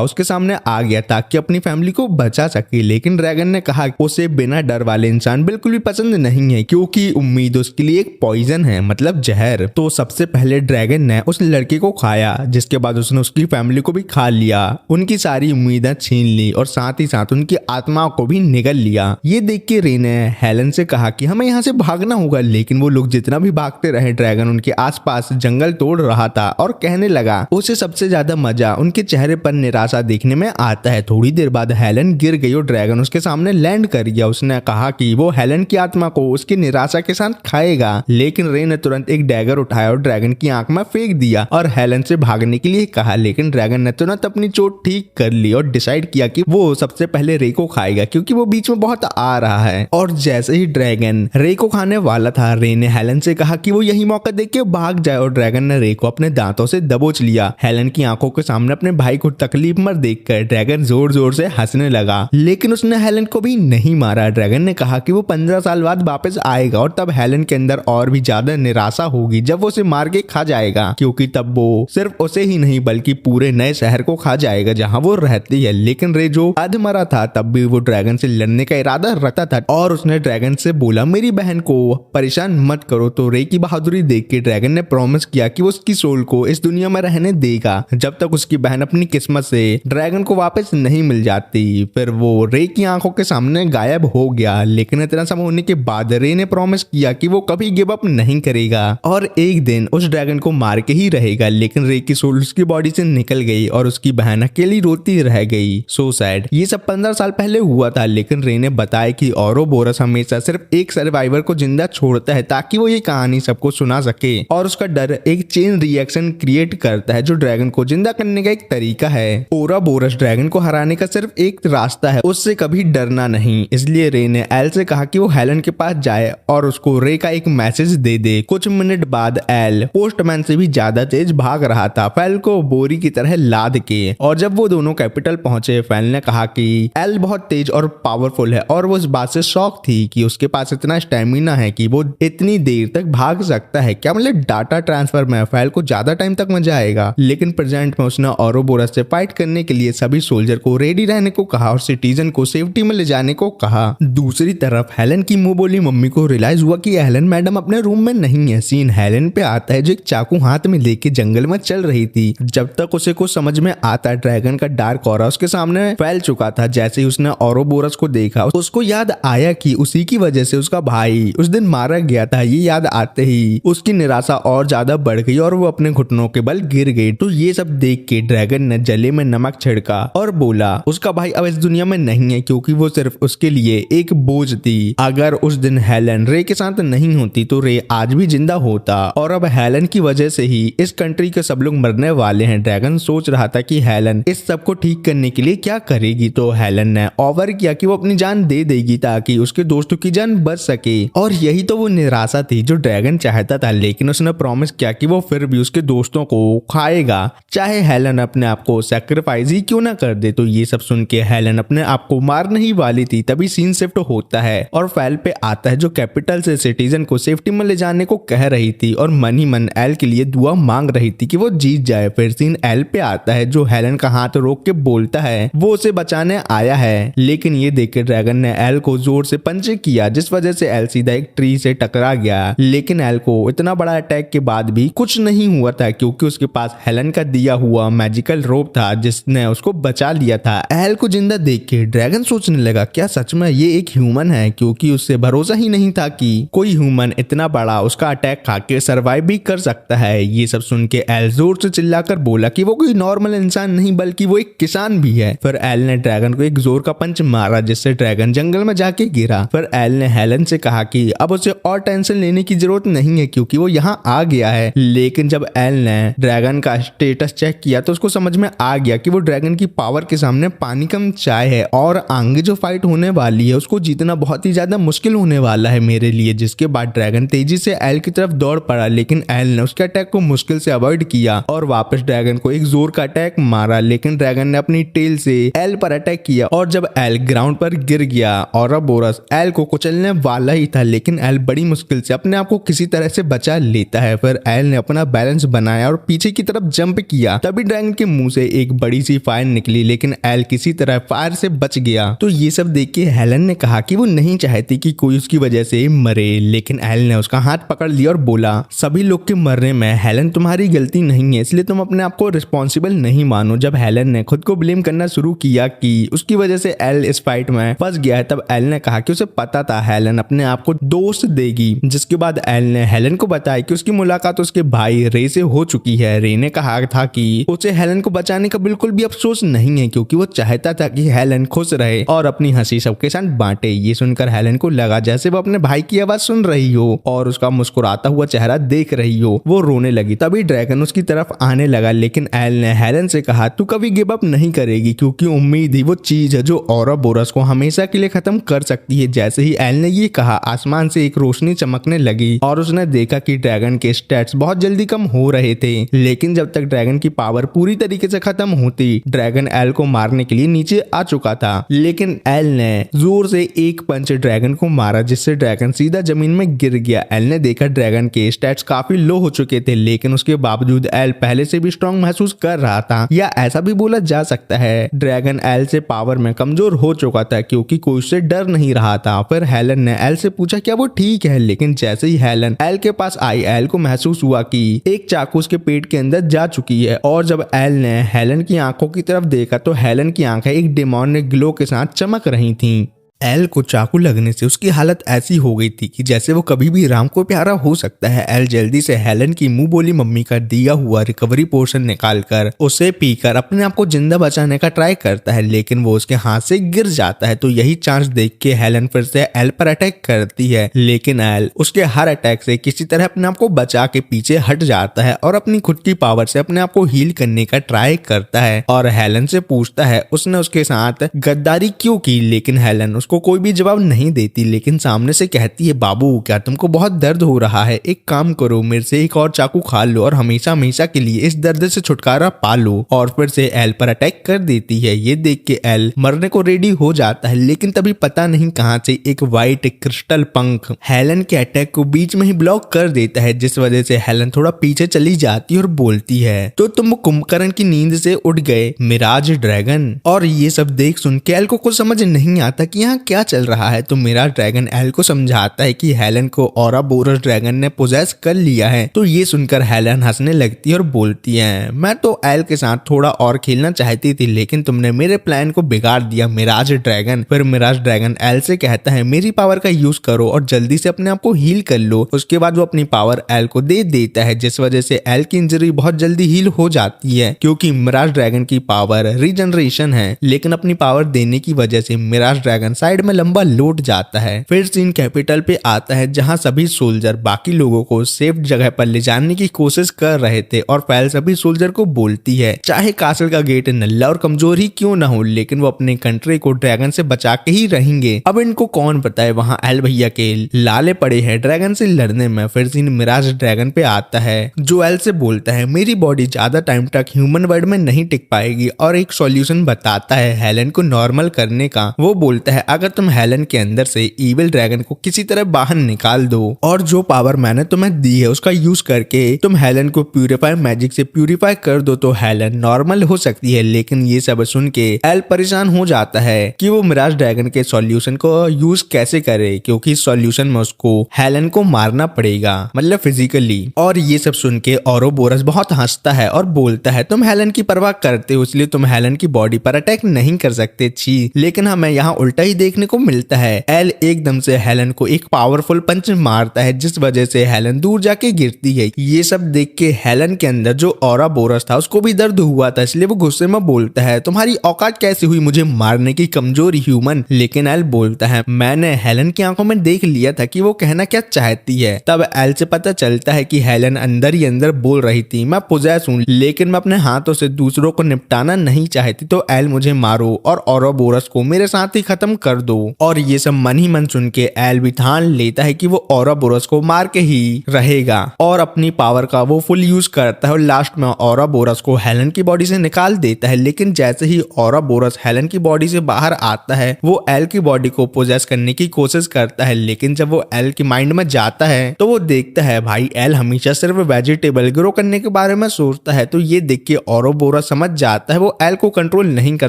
उसके सामने आ गया ताकि अपनी फैमिली को बचा सके। लेकिन ड्रैगन ने कहा उसे बिना डर वाले इंसान बिल्कुल भी पसंद नहीं है क्योंकि उम्मीद उसके लिए एक पॉइजन है, मतलब जहर। तो सबसे पहले ड्रैगन ने उस लड़के को खाया, जिसके बाद उसने उसकी फैमिली को भी खा लिया, उनकी सारी उम्मीदें छीन ली और साथ ही साथ उनकी आत्माओं को भी निगल लिया। ये देख के रे ने हेलन से कहा कि हमें यहाँ से भागना होगा, लेकिन वो लोग जितना भी भागते रहे ड्रैगन उनके आसपास जंगल तोड़ रहा था और कहने लगा उसे सबसे ज्यादा मजा उनके चेहरे पर निराशा देखने में आता है। थोड़ी देर बाद हेलन गिर गई और ड्रैगन उसके सामने लैंड कर गया। उसने कहा कि वो हेलन की आत्मा को उसकी निराशा के साथ खाएगा, लेकिन रे ने तुरंत एक डैगर उठाया और ड्रैगन की आंख में फेंक दिया और हेलन से भागने के लिए कहा। लेकिन ड्रैगन ने तुरंत अपनी चोट ठीक कर ली और डिसाइड किया कि वो सबसे पहले रे को खाएगा क्योंकि वो बीच में बहुत आ रहा है। और जैसे ही ड्रैगन रे को खाने वाला था रे ने हेलन से कहा कि वो यही मौका देख के भाग जाए और ड्रैगन ने रे को अपने दांतों से दबोच लिया। हेलन की आंखों के सामने अपने भाई को तकलीफ में देखकर ड्रैगन जोर जोर से हंसने लगा, लेकिन उसने हेलन को भी नहीं मारा। ड्रैगन ने कहा कि वो 15 साल बाद वापस आएगा और तब हेलन के अंदर और भी ज्यादा निराशा होगी। होगी जब वो उसे मार के खा जाएगा, क्योंकि तब वो सिर्फ उसे ही नहीं बल्कि पूरे नए शहर को खा जाएगा जहाँ वो रहती है। लेकिन रे जो आध मरा था तब भी वो ड्रैगन से लड़ने का इरादा रखता था और उसने ड्रैगन से बोला मेरी बहन को परेशान मत करो। तो रे की बहादुरी देख के ड्रैगन ने प्रॉमिस किया कि वो उसकी सोल को इस दुनिया में रहने देगा जब तक उसकी बहन अपनी किस्मत से ड्रैगन को वापस नहीं मिल जाती। फिर वो रे की आंखों के सामने गायब हो गया। लेकिन इतना सब होने के बाद रे ने प्रॉमिस किया कि वो कभी गिव अप नहीं करेगा और एक दिन उस ड्रैगन को मार के ही रहेगा। लेकिन रे की सोल उसकी बॉडी से निकल गई और उसकी बहन अकेली रोती रह गई। So sad. ये सब 15 साल पहले हुआ था। लेकिन रे ने बताया कि औरोबोरस हमेशा सिर्फ एक सर्वाइवर को जिंदा छोड़ता है ताकि वो ये कहानी सबको सुना सके और उसका डर एक चेन रिएक्शन क्रिएट करता है जो ड्रैगन को जिंदा करने का एक तरीका है। औरोबोरस ड्रैगन को हराने का सिर्फ एक रास्ता है, उससे कभी डरना नहीं। इसलिए रे ने एल से कहा कि वो हेलन के पास जाए और उसको रे का एक मैसेज दे दे। कुछ मिनट बाद एल पोस्टमैन से भी ज्यादा तेज भाग रहा था, फैल को बोरी की तरह लाद के। और जब वो दोनों कैपिटल पहुंचे फैल ने कहा कि एल बहुत तेज और पावरफुल है और वो इस बात से शॉक थी कि उसके पास इतना स्टेमिना है कि वो इतनी देर तक भाग सकता है। क्या मतलब डाटा ट्रांसफर में फैल को ज्यादा टाइम तक मजा आएगा। लेकिन प्रेजेंट में उसने औरोबोरस से फाइट करने के लिए सभी सोल्जर को रेडी रहने को कहा और सिटीजन को सेफ्टी में ले जाने को कहा। दूसरी तरफ हेलन की मुंह बोली मम्मी को रियलाइज हुआ कि हेलन मैडम अपने रूम में नहीं है। सीन हेलन पे आता है जो एक चाकू हाथ में लेके जंगल में चल रही थी। जब तक उसे कुछ समझ में आता ड्रैगन का डार्क ऑरा उसके सामने फैल चुका था। जैसे ही उसने औरोबोरस को देखा उसको याद आया कि उसी की वजह से उसका भाई उस दिन मारा गया था। ये याद आते ही उसकी निराशा और ज्यादा बढ़ गई और वो अपने घुटनों के बल गिर गई। तो ये सब देख के ड्रैगन ने जले में नमक छिड़का और बोला उसका भाई अब इस दुनिया में नहीं है क्योंकि वो सिर्फ उसके लिए एक बोझ थी। अगर उस दिन हेलन रे के साथ नहीं होती तो रे आज भी जिंदा होता और अब हेलन की वजह से ही इस कंट्री के सब लोग मरने वाले हैं। ड्रैगन सोच रहा था कि हेलन इस सब को ठीक करने के लिए क्या करेगी। तो हेलन ने ऑफर किया कि वो अपनी जान दे देगी ताकि उसके दोस्तों की जान बच सके और यही तो वो निराशा थी जो ड्रैगन चाहता था। लेकिन उसने प्रॉमिस किया कि वो फिर भी उसके दोस्तों को खाएगा चाहे हेलन अपने आप को सैक्रिफाइस ही क्यों ना कर दे। तो ये सब सुन के हेलन अपने आप को मारने ही वाली थी। तभी सीन शिफ्ट होता है और फैल पे आता है जो कैपिटल से सिटीजन को सेफ्टी में ले जाने को कह रही थी और मन ही मन एल के लिए दुआ मांग रही थी कि वो जीत जाए। फिर सीन एल पे आता है जो हेलन का हाथ रोक के बोलता है वो उसे बचाने आया है। लेकिन ये देख के ड्रैगन ने एल को जोर से पंच किया जिस वजह से एल सीधा एक ट्री से टकरा गया। लेकिन एल को इतना बड़ा अटैक के बाद भी कुछ नहीं हुआ था क्योंकि उसके पास हेलन का दिया हुआ मैजिकल रोप था जिसने उसको बचा लिया था। एल को जिंदा देख के ड्रैगन सोचने लगा क्या सच में ये एक ह्यूमन है, क्योंकि उससे भरोसा ही नहीं था कि कोई ह्यूमन इतना बड़ा उसका अटैक खा के सर्वाइव भी कर सकता है। ये सब सुन के एल जोर से चिल्लाकर बोला कि वो कोई नॉर्मल इंसान नहीं बल्कि वो एक किसान भी है। फिर एल ने ड्रैगन को एक जोर का पंच मारा जिससे ड्रैगन जंगल में जाके गिरा। फिर एल ने हेलन से कहा कि अब उसे और टेंशन लेने की जरूरत नहीं है क्योंकि वो यहाँ आ गया है। लेकिन जब एल ने ड्रैगन का स्टेटस चेक किया तो उसको समझ में आ गया कि वो ड्रैगन की पावर के सामने पानी कम चाय है और आगे जो फाइट होने वाली है उसको जीतना बहुत ही ज्यादा मुश्किल होने वाला है मेरे लिए। जिसके बाद ड्रैगन तेजी से एल की तरफ दौड़ पड़ा लेकिन एल ने उसके अटैक को मुश्किल से अवॉइड किया और वापस ड्रैगन को एक जोर का अटैक मारा। लेकिन ड्रैगन ने अपनी टेल से एल पर अटैक किया और जब एल ग्राउंड पर गिर गया औरोबोरस एल को कुचलने वाला ही था लेकिन एल बड़ी मुश्किल से अपने आप को किसी तरह से बचा लेता है। फिर एल ने अपना बैलेंस बनाया और पीछे की तरफ जंप किया। तभी ड्रैगन के मुंह से एक बड़ी सी फायर निकली लेकिन एल किसी तरह फायर से बच गया। तो ये सब देख के हेलन ने कहा कि वो नहीं चाहती कि कोई उसकी वजह से मरे। लेकिन एल ने उसका हाथ पकड़ लिया और बोला सभी लोग के मरने में हेलन तुम्हारी गलती नहीं है इसलिए तुम अपने आप को रिस्पॉन्सिबल नहीं मानो। जब हेलन ने खुद को ब्लेम करना शुरू किया कि उसकी वजह से एल इस फाइट में फंस गया है तब एल ने कहा कि उसे पता था हेलन अपने आप को दोस्त देगी। जिसके बाद एल ने हेलन को बताया कि उसकी मुलाकात उसके भाई रे से हो चुकी है। रे ने कहा था कि उसे हेलन को बचाने का बिल्कुल भी अफसोस नहीं है क्योंकि वो चाहता था कि हेलन खुश रहे और अपनी हंसी सबके साथ बांटे। ये सुनकर हेलन को लगा जैसे वो अपने भाई की आवाज सुन रही हो और उसका मुस्कुराता हुआ चेहरा देख रही हो। वो रोने लगी। तभी ड्रैगन उसकी तरफ आने लगा लेकिन एल ने हेलन से कहा तू कभी गिव अप नहीं करेगी क्योंकि उम्मीद ही वो चीज है जो औरोबोरस को हमेशा के लिए खत्म कर सकती है। जैसे ही एल ने ये कहा आसमान से एक रोशनी चमकने लगी और उसने देखा कि ड्रैगन के स्टैट्स बहुत जल्दी कम हो रहे थे। लेकिन जब तक ड्रैगन की पावर पूरी तरीके से खत्म होती ड्रैगन एल को मारने के लिए नीचे आ चुका था। लेकिन एल ने जोर से एक पंच ड्रैगन को मारा जिससे ड्रैगन सीधा जमीन में गिर गया। एल ने देखा ड्रैगन के के स्टैट्स काफी लो हो चुके थे, लेकिन उसके बावजूद एल पहले से भी स्ट्रॉन्ग महसूस कर रहा था, या ऐसा भी बोला जा सकता है ड्रैगन एल से पावर में कमजोर हो चुका था क्योंकि कोई उससे डर नहीं रहा था। फिर हेलन ने एल से पूछा क्या वो ठीक है, लेकिन जैसे ही हेलन एल के पास आई, एल को महसूस हुआ कि एक चाकू उसके पेट के अंदर जा चुकी है। और जब एल ने हेलन की आंखों की तरफ देखा तो हेलन की आंखें एक डेमोनिक ग्लो के साथ चमक रही थीं। एल को चाकू लगने से उसकी हालत ऐसी हो गई थी कि जैसे वो कभी भी राम को प्यारा हो सकता है। एल जल्दी से हेलन की मुंह बोली मम्मी का दिया हुआ रिकवरी पोर्शन निकालकर उसे पीकर अपने आप को जिंदा बचाने का ट्राई करता है, लेकिन वो उसके हाथ से गिर जाता है। तो यही चांस देख के हेलन फिर से एल पर अटैक करती है, लेकिन एल उसके हर अटैक से किसी तरह अपने आप को बचा के पीछे हट जाता है और अपनी खुद की पावर से अपने आप को हील करने का ट्राई करता है और हेलन से पूछता है उसने उसके साथ गद्दारी क्यों की, लेकिन हेलन उसको कोई भी जवाब नहीं देती, लेकिन सामने से कहती है बाबू क्या तुमको बहुत दर्द हो रहा है, एक काम करो मेरे से एक और चाकू खा लो और हमेशा हमेशा के लिए इस दर्द से छुटकारा पा लो। और फिर से एल पर अटैक कर देती है। ये देख के एल मरने को रेडी हो जाता है, लेकिन तभी पता नहीं कहां से एक व्हाइट क्रिस्टल पंख हेलन के अटैक को बीच में ही ब्लॉक कर देता है, जिस वजह से हेलन थोड़ा पीछे चली जाती है और बोलती है तो तुम कुंभकर्ण की नींद से उठ गए मिराज ड्रैगन। और ये सब देख सुन के एल को कुछ समझ नहीं आता कि यहाँ क्या चल रहा है। तो मिराज ड्रैगन एल को समझाता है कि हेलन को औरोबोरस ड्रैगन ने पोजेस कर लिया है। तो ये सुनकर हेलन हंसने लगती है और बोलती है मैं तो एल के साथ थोड़ा और खेलना चाहती थी, लेकिन तुमने मेरे प्लान को बिगाड़ दिया मिराज ड्रैगन। फिर मिराज ड्रैगन एल से कहता है मेरी पावर का यूज करो और जल्दी से अपने आप को हील कर लो। उसके बाद वो अपनी पावर एल को दे देता है, जिस वजह से एल की इंजरी बहुत जल्दी हील हो जाती है क्योंकि मिराज ड्रैगन की पावर रीजनरेशन है। लेकिन अपनी पावर देने की वजह से मिराज ड्रैगन साइड में लंबा लौट जाता है। फिर सीन कैपिटल पे आता है जहां सभी सोल्जर बाकी लोगों को सेफ जगह पर ले जाने की कोशिश कर रहे थे और फैल सभी सोल्जर को बोलती है चाहे कासल का गेट नल्ला और कमजोर ही क्यों ना हो, लेकिन वो अपने कंट्री को ड्रैगन से बचा के ही रहेंगे। अब इनको कौन बताए वहां एल भैया के लाले पड़े हैं ड्रैगन से लड़ने में। फिर सीन मिराज ड्रैगन पे आता है जो एल से बोलता है मेरी बॉडी ज्यादा टाइम तक ह्यूमन वर्ल्ड में नहीं टिक पाएगी और एक सॉल्यूशन बताता है हेलन को नॉर्मल करने का। वो बोलता है अगर तुम हेलन के अंदर से इविल ड्रैगन को किसी तरह बाहर निकाल दो और जो पावर मैंने तुम्हें दी है उसका यूज करके तुम हेलन को प्यूरिफाई मैजिक से प्यूरिफाई कर दो तो हेलन नॉर्मल हो सकती है। लेकिन ये सब सुन के एल परेशान हो जाता है कि वो मिराज ड्रैगन के सॉल्यूशन को यूज कैसे करे, क्योंकि इस सॉल्यूशन में उसको हेलन को मारना पड़ेगा, मतलब फिजिकली। और ये सब सुन के औरोबोरस बहुत हंसता है और बोलता है तुम हेलन की परवाह करते हो इसलिए तुम हेलन की बॉडी पर अटैक नहीं कर सकते छी, लेकिन हमें यहाँ उल्टा ही देखने को मिलता है। एल एकदम से हेलन को एक पावरफुल पंच मारता है जिस वजह से हेलन दूर जाके गिरती है। ये सब देख के हेलन के अंदर जो औरोबोरस था उसको भी दर्द हुआ था, इसलिए वो गुस्से में बोलता है तुम्हारी औकात कैसी हुई मुझे मारने की कमजोर ह्यूमन। लेकिन एल बोलता है मैंने हेलन की आंखों में देख लिया था कि वो कहना क्या चाहती है। तब एल से पता चलता है कि हेलन अंदर ही अंदर बोल रही थी मैं पोजेस हूं लेकिन मैं अपने हाथों से दूसरों को निपटाना नहीं चाहती, तो एल मुझे मारो और औरोबोरस को मेरे साथ ही खत्म कर दो। और ये सब मन ही मन सुन के एल भी ठान लेता है कि वो औरोबोरस को मार के ही रहेगा और अपनी पावर का वो फुल यूज करता है और लास्ट में औरोबोरस को हेलन की बॉडी से निकाल देता है। लेकिन जैसे ही औरोबोरस हेलन की बॉडी से बाहर आता है वो एल की बॉडी को पोजेस करने की कोशिश करता है, लेकिन जब वो एल के माइंड में जाता है तो वो देखता है भाई एल हमेशा सिर्फ वेजिटेबल ग्रो करने के बारे में सोचता है। तो ये देख के औरोबोरस समझ जाता है वो एल को कंट्रोल नहीं कर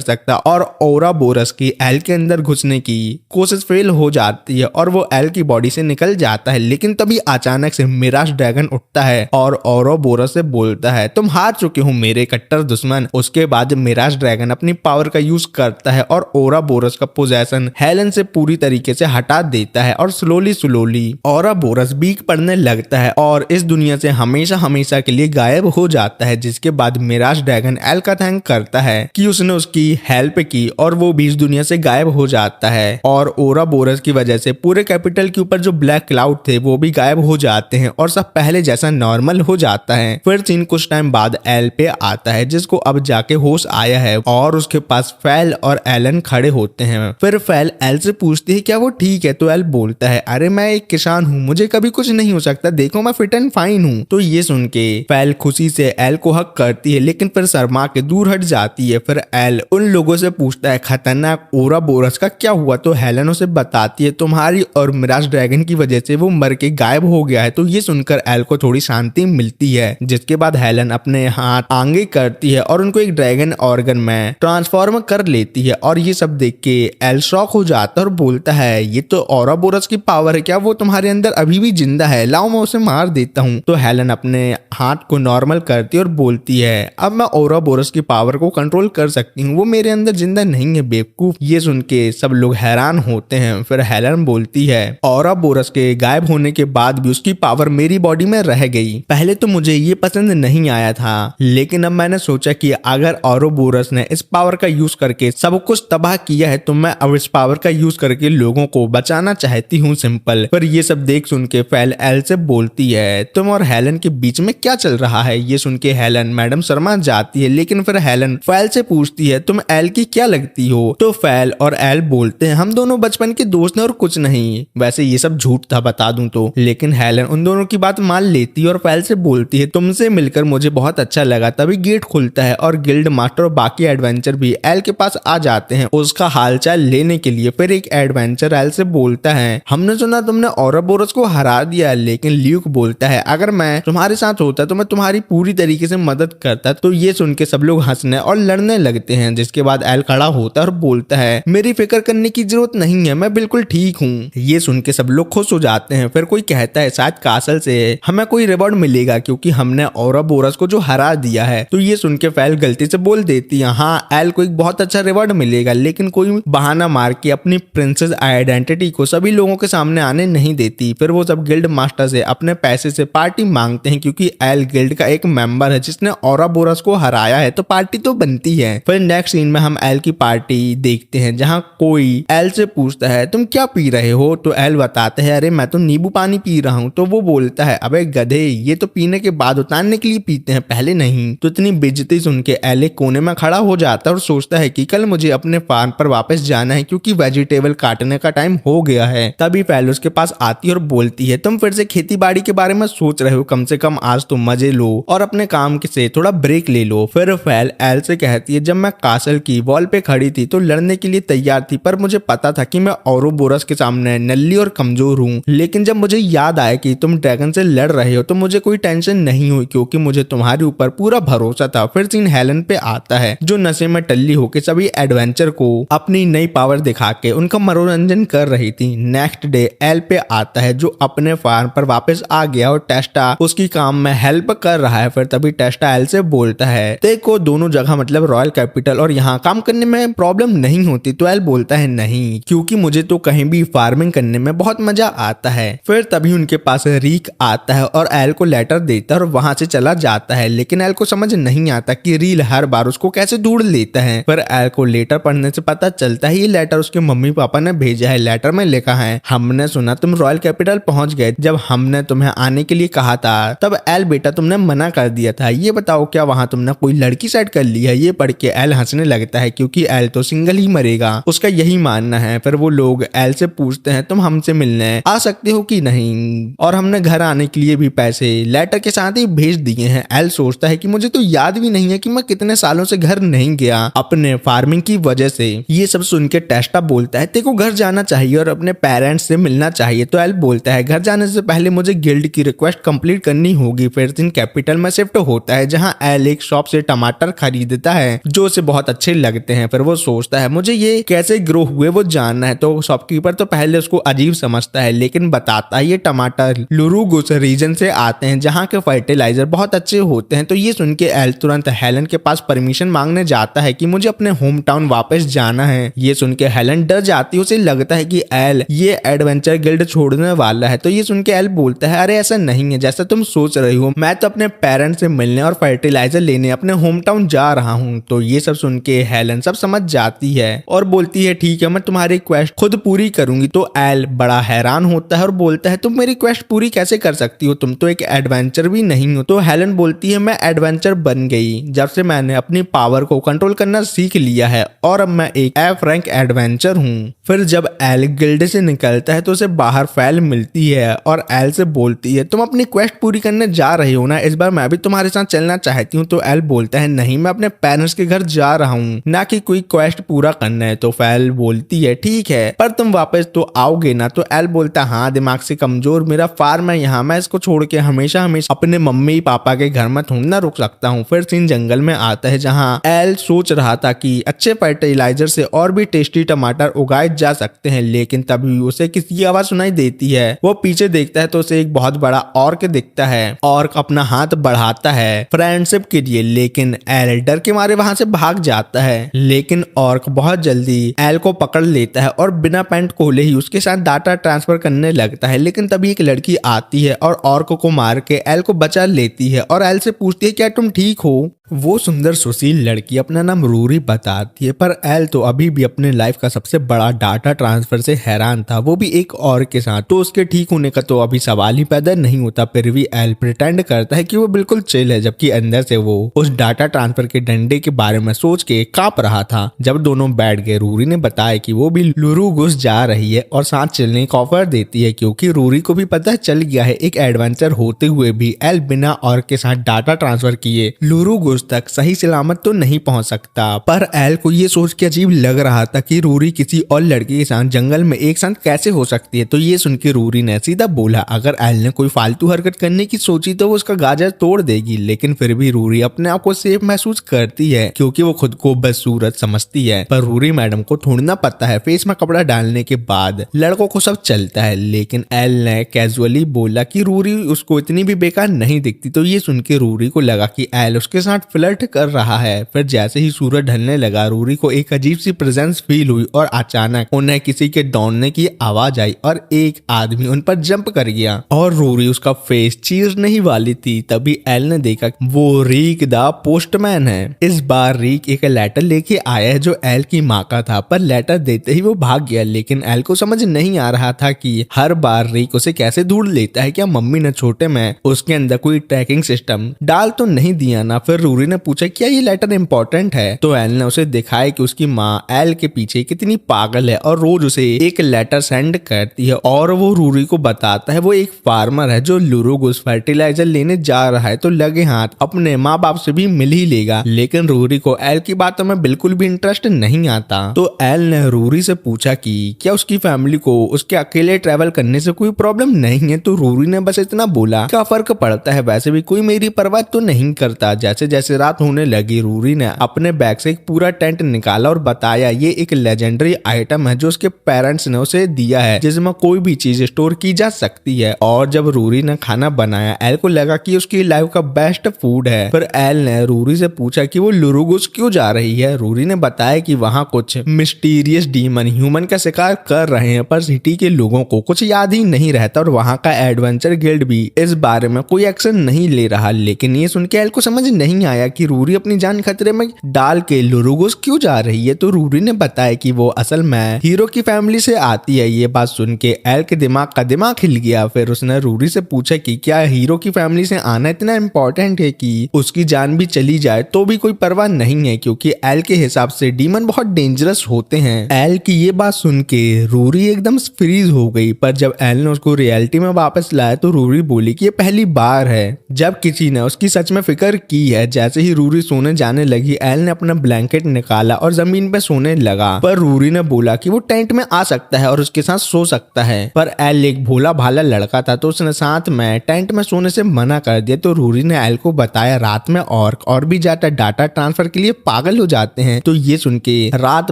सकता और औरोबोरस की एल के अंदर घुसने की कोशिश फेल हो जाती है और वो एल की बॉडी से निकल जाता है। लेकिन तभी अचानक से मिराज ड्रैगन उठता है और औरोबोरस से बोलता है तुम हार चुके हो मेरे कट्टर दुश्मन। उसके बाद मिराज ड्रैगन अपनी पावर का यूज करता है और औरोबोरस का पोजेशन हेलन से पूरी तरीके से हटा देता है और स्लोली औरोबोरस वीक पड़ने लगता है और इस दुनिया से हमेशा हमेशा के लिए गायब हो जाता है। जिसके बाद मिराज ड्रैगन एल का थैंक करता है कि उसने उसकी हेल्प की और वो भी इस दुनिया से गायब हो जाता है और औरोबोरस की वजह से पूरे कैपिटल के ऊपर जो ब्लैक क्लाउड थे वो भी गायब हो जाते हैं और सब पहले जैसा नॉर्मल हो जाता है। फिर सीन कुछ टाइम बाद एल पे आता है जिसको अब जाके होश आया है और उसके पास फैल और एलन खड़े होते हैं। फिर फैल एल से पूछती है क्या वो ठीक है, तो एल बोलता है अरे मैं एक किसान हूँ मुझे कभी कुछ नहीं हो सकता, देखो मैं फिट एंड फाइन हूँ। तो ये सुन के फैल खुशी से एल को हक करती है लेकिन फिर शर्मा के दूर हट जाती है। फिर एल उन लोगों से पूछता है खतरनाक औरोबोरस का क्या हुआ, तो हेलन उसे बताती है तुम्हारी और मिराज ड्रैगन की वजह से वो मर के गायब हो गया है। तो ये सुनकर एल को थोड़ी शांति मिलती है, जिसके बाद हेलन अपने हाथ आगे करती है और उनको एक ड्रैगन ऑर्गन में ट्रांसफॉर्म कर लेती है। और ये सब देख के एल शॉक हो जाता है और बोलता है ये तो औरोबोरस की पावर है, क्या वो तुम्हारे अंदर अभी भी जिंदा है? लाओ मैं उसे मार देता हूँ। तो हेलन अपने हाथ को नॉर्मल करती है और बोलती है अब मैं औरोबोरस की पावर को कंट्रोल कर सकती हूँ, वो मेरे अंदर जिंदा नहीं है बेवकूफ। ये सुन के सब लोग हैरान होते हैं। फिर हेलन बोलती है औरोबोरस के गायब होने के बाद भी उसकी पावर मेरी बॉडी में रह गई। पहले तो मुझे ये पसंद नहीं आया था, लेकिन अब मैंने सोचा कि अगर औरोबोरस ने इस पावर का यूज करके सब कुछ तबाह किया है तो मैं अब इस पावर का यूज करके लोगों को बचाना चाहती हूँ, सिंपल। पर ये सब देख सुन के फेल एल से बोलती है तुम और हेलन के बीच में क्या चल रहा है? ये सुन के हेलन मैडम शर्मा जाती है, लेकिन फिर हेलन फेल से पूछती है तुम एल की क्या लगती हो? तो फेल और एल बोलते हैं हम दोनों बचपन के दोस्त हैं और कुछ नहीं। वैसे ये सब झूठ था बता दूं तो, लेकिन हेलन उन दोनों की बात मान लेती है और फेल से बोलती है तुमसे मिलकर मुझे बहुत अच्छा लगा। तभी गेट खुलता है और गिल्ड मास्टर और बाकी एडवेंचर भी एल के पास आ जाते हैं उसका हालचाल लेने के लिए। फिर एक एडवेंचर एल से बोलता है हमने सुना तुमने औरोबोरस को हरा दिया, लेकिन ल्यूक बोलता है अगर मैं तुम्हारे साथ होता तो मैं तुम्हारी पूरी तरीके से मदद करता। तो ये सुन के सब लोग हंसने और लड़ने लगते हैं, जिसके बाद एल खड़ा होता है और बोलता है मेरी फिक्र करने की जरूरत नहीं है, मैं बिल्कुल ठीक हूँ। ये सुन के सब लोग खुश हो जाते हैं। फिर कोई कहता है शायद कासल से हमें कोई रिवॉर्ड मिलेगा क्योंकि हमने औरोबोरस को जो हरा दिया है। तो ये सुन के फेल गलती से बोल देती है हाँ एल को एक बहुत अच्छा रिवॉर्ड मिलेगा, लेकिन कोई बहाना मार के अपनी प्रिंसेस आइडेंटिटी को सभी लोगों के सामने आने नहीं देती। फिर वो सब गिल्ड मास्टर से अपने पैसे से पार्टी मांगते हैं क्योंकि एल गिल्ड का एक मेंबर है जिसने औरोबोरस को हराया है, तो पार्टी तो बनती है। फिर नेक्स्ट सीन में हम एल की पार्टी देखते हैं जहाँ कोई एल से पूछता है तुम क्या पी रहे हो? तो एल बताते हैं अरे मैं तो नींबू पानी पी रहा हूँ। तो वो बोलता है अबे गधे ये तो पीने के बाद उतारने के लिए पीते हैं, पहले नहीं। तो इतनी बेइज्जती सुन के एल एक कोने में खड़ा हो जाता है और सोचता है कि कल मुझे अपने फार्म पर वापस जाना है क्योंकि वेजिटेबल काटने का टाइम हो गया है। तभी फेल उसके पास आती है और बोलती है तुम फिर से खेती बाड़ी के बारे में सोच रहे हो, कम से कम आज तो मजे लो और अपने काम से थोड़ा ब्रेक ले लो। फिर फेल एल से कहती है जब मैं कासल की वॉल पे खड़ी थी तो लड़ने के लिए तैयार थी, पर मुझे पता था कि मैं औरोबोरस के सामने नल्ली और कमजोर हूँ। लेकिन जब मुझे याद आया कि तुम ड्रैगन से लड़ रहे हो तो मुझे कोई टेंशन नहीं हुई क्योंकि मुझे तुम्हारे ऊपर पूरा भरोसा था। फिर सीन हेलन पे आता है जो नशे में टल्ली होकर सभी एडवेंचर को अपनी नई पावर दिखा के उनका मनोरंजन कर रही थी। नेक्स्ट डे एल पे आता है जो अपने फार्म पर वापस आ गया और टेस्टा उसकी काम में हेल्प कर रहा है। फिर तभी टेस्टा एल से बोलता है देखो दोनों जगह मतलब रॉयल कैपिटल और यहाँ काम करने में प्रॉब्लम नहीं होती। तो एल बोलता है नहीं, क्योंकि मुझे तो कहीं भी फार्मिंग करने में बहुत मजा आता है। फिर तभी उनके पास रीक आता है और एल को लेटर देता है और वहां से चला जाता है, लेकिन एल को समझ नहीं आता कि रील हर बार उसको कैसे ढूंढ लेता है। फिर एल को लेटर पढ़ने से पता चलता है ये लेटर उसके मम्मी पापा ने भेजा है। लेटर में लिखा है हमने सुना तुम रॉयल कैपिटल पहुंच गए, जब हमने तुम्हें आने के लिए कहा था तब एल बेटा तुमने मना कर दिया था, ये बताओ क्या वहां तुमने कोई लड़की सेट कर ली है? ये पढ़ के एल हंसने लगता है क्योंकि एल तो सिंगल ही मरेगा, उसका यही मानना है। फिर वो लोग एल से पूछते हैं तुम हमसे मिलने आ सकते हो कि नहीं, और हमने घर आने के लिए भी पैसे लेटर के साथ ही भेज दिए हैं। एल सोचता है कि मुझे तो याद भी नहीं है कि मैं कितने सालों से घर नहीं गया अपने फार्मिंग की वजह से। ये सब सुन के टेस्टा बोलता है तेको घर जाना चाहिए और अपने पेरेंट्स से मिलना चाहिए। तो एल बोलता है घर जाने से पहले मुझे गिल्ड की रिक्वेस्ट कंप्लीट करनी होगी। फिर दिन कैपिटल में शिफ्ट होता है जहां एल एक शॉप से टमाटर खरीदता है जो उसे बहुत अच्छे लगते हैं। फिर वो सोचता है मुझे ये कैसे ग्रो हुए वो जानना है। तो शॉपकीपर तो पहले उसको अजीब समझता है, लेकिन बताता है ये टमाटर लुरुगुस रीजन से आते हैं जहाँ के फर्टिलाइजर बहुत अच्छे होते हैं। तो ये सुन के एल तुरंत हेलन के पास परमिशन मांगने जाता है कि मुझे अपने होम टाउन वापस जाना है। ये सुन के हेलन डर जाती है, उसे लगता है कि एल ये एडवेंचर गिल्ड छोड़ने वाला है। तो ये सुन के एल बोलता है अरे ऐसा नहीं है जैसा तुम सोच रही हो, मैं तो अपने पेरेंट्स से मिलने और फर्टिलाइजर लेने अपने होम टाउन जा रहा हूँ। तो ये सब सुन के हेलन सब समझ जाती है और बोलती है ठीक है मैं तुम्हारी क्वेस्ट खुद पूरी करूंगी। तो एल बड़ा हैरान होता है और बोलता है तुम मेरी क्वेस्ट पूरी कैसे कर सकती हो, तुम तो एक एडवेंचर भी नहीं हो। तो हेलन बोलती है मैं एडवेंचर बन गई जब से मैंने अपनी पावर को कंट्रोल करना सीख लिया है और अब मैं एक एफ रैंक एडवेंचर हूँ। फिर जब एल गिल्ड से निकलता है तो उसे बाहर फेल मिलती है और एल से बोलती है तुम अपनी क्वेस्ट पूरी करने जा रही हो ना, इस बार मैं भी तुम्हारे साथ चलना चाहती हूँ। तो एल बोलता है नहीं मैं अपने पेरेंट्स के घर जा रहा हूँ ना कि कोई क्वेस्ट पूरा करना है। तो फेल बोलती है ठीक है पर तुम वापस तो आओगे ना। तो एल बोलता हाँ दिमाग से कमजोर, मेरा फार्म है यहाँ, मैं इसको छोड़ के हमेशा हमेशा अपने मम्मी पापा के घर में थोड़ी ना रुक सकता हूँ। फिर सीन जंगल में आता है जहाँ एल सोच रहा था कि अच्छे फर्टिलाइजर से और भी टेस्टी टमाटर उगाए जा सकते हैं, लेकिन तभी उसे किसी की आवाज सुनाई देती है। वो पीछे देखता है तो उसे एक बहुत बड़ा ऑर्क दिखता है। ऑर्क अपना हाथ बढ़ाता है फ्रेंडशिप के लिए, लेकिन एल डर के मारे वहां से भाग जाता है। लेकिन ऑर्क बहुत जल्दी एल को पकड़ लेता है और बिना पैंट खोले ही उसके साथ डाटा ट्रांसफर करने लगता है। लेकिन तभी एक लड़की आती है और ऑर्क को मार के एल को बचा लेती है और एल से पूछती है क्या तुम ठीक हो। वो सुंदर सुशील लड़की अपना नाम रूरी बताती है, पर एल तो अभी भी अपने लाइफ का सबसे बड़ा डाटा ट्रांसफर से हैरान था, वो भी एक और के साथ। तो उसके ठीक होने का तो अभी सवाल ही पैदा नहीं होता। फिर भी एल प्रिटेंड करता है कि वो बिल्कुल चिल है, जबकि अंदर से वो उस डाटा ट्रांसफर के डंडे के बारे में सोच के कांप रहा था। जब दोनों बैठ गए, रूरी ने बताया कि वो भी लुरु घुस जा रही है और साथ चलने का ऑफर देती है, क्योंकि रूरी को भी पता चल गया है एक एडवेंचर होते हुए भी एल बिना और के साथ डाटा ट्रांसफर किए लुरु तक सही सलामत तो नहीं पहुंच सकता। पर एल को ये सोच के अजीब लग रहा था कि रूरी किसी और लड़की के साथ जंगल में एक साथ कैसे हो सकती है। तो ये सुन के रूरी ने सीधा बोला अगर एल ने कोई फालतू हरकत करने की सोची तो वो उसका गाजर तोड़ देगी। लेकिन फिर भी रूरी अपने आप को सेफ महसूस करती है क्योंकि वो खुद को बदसूरत समझती है। पर रूरी मैडम को थोड़ी ना पता है फेस में कपड़ा डालने के बाद लड़कों को सब चलता है। लेकिन एल ने कैजुअली बोला कि रूरी उसको इतनी भी बेकार नहीं दिखती। तो ये सुन के रूरी को लगा कि एल उसके साथ फ्लर्ट कर रहा है। फिर जैसे ही सूरज ढलने लगा, रूरी को एक अजीब सी प्रेजेंस फील हुई और अचानक उन्हें किसी के दौड़ने की आवाज आई और एक आदमी उन पर जंप कर गया और रूरी उसका फेस चीरने ही वाली थी। तभी एल ने देखा वो रीक द पोस्टमैन है। इस बार रीक एक लेटर लेके आया है जो एल की माँ का था, पर लेटर देते ही वो भाग गया। लेकिन एल को समझ नहीं आ रहा था कि हर बार रीक उसे कैसे ढूंढ लेता है। क्या मम्मी ने छोटे में उसके अंदर कोई ट्रैकिंग सिस्टम डाल तो नहीं दिया ना। फिर रूरी ने पूछा क्या ये लेटर इंपॉर्टेंट है। तो एल ने उसे दिखाया कि उसकी माँ एल के पीछे कितनी पागल है और रोज उसे एक लेटर सेंड करती है। और वो रूरी को बताता है वो एक फार्मर है जो लुरुगुस फर्टिलाइजर लेने जा रहा है, तो लगे हाथ अपने माँ बाप से भी मिल ही लेगा। लेकिन रूरी को एल की बातों में बिल्कुल भी इंटरेस्ट नहीं आता। तो एल ने रूरी से पूछा कि क्या उसकी फैमिली को उसके अकेले ट्रेवल करने से कोई प्रॉब्लम नहीं है। तो रूरी ने बस इतना बोला क्या फर्क पड़ता है, वैसे भी कोई मेरी परवाह तो नहीं करता। जैसे जैसे रात होने लगी, रूरी ने अपने बैग से एक पूरा टेंट निकाला और बताया ये एक लेजेंडरी आइटम है जो उसके पेरेंट्स ने उसे दिया है, जिसमें कोई भी चीज स्टोर की जा सकती है। और जब रूरी ने खाना बनाया, एल को लगा कि उसकी लाइफ का बेस्ट फूड है। फिर एल ने रूरी से पूछा कि वो लुरुगुस क्यों जा रही है। रूरी ने बताया कि वहाँ कुछ मिस्टीरियस डीमन ह्यूमन का शिकार कर रहे हैं, पर सिटी के लोगों को कुछ याद ही नहीं रहता और वहाँ का एडवेंचर गिल्ड भी इस बारे में कोई एक्शन नहीं ले रहा। लेकिन ये सुन के एल को समझ नहीं आया कि रूरी अपनी जान खतरे में डाल के लुरुगुस क्यों जा रही है। तो रूरी ने बताया कि वो असल में हीरो की फैमिली से आती है। ये बात सुन के एल के दिमाग का दिमाग हिल गया। फिर उसने रूरी से पूछा कि क्या हीरो की फैमिली से आना इतना इम्पोर्टेंट है कि उसकी जान भी चली जाए तो भी कोई परवाह नहीं है, क्योंकि एल के हिसाब से डीमन बहुत डेंजरस होते हैं। एल की ये बात सुन के रूरी एकदम फ्रीज हो गई। पर जब एल ने उसको रियलिटी में वापस लाया तो रूरी बोली कि ये पहली बार है जब किसी ने उसकी सच में फिक्र की है। जैसे ही रूरी सोने जाने लगी, एल ने अपना ब्लैंकेट निकाला और जमीन पे सोने लगा। पर रूरी ने बोला कि वो टेंट में आ सकता है और उसके साथ सो सकता है। पर एल एक भोला भाला लड़का था तो उसने साथ में टेंट में सोने से मना कर दिया। तो रूरी ने एल को बताया रात में और भी ज्यादा डाटा ट्रांसफर के लिए पागल हो जाते हैं। तो ये सुन के रात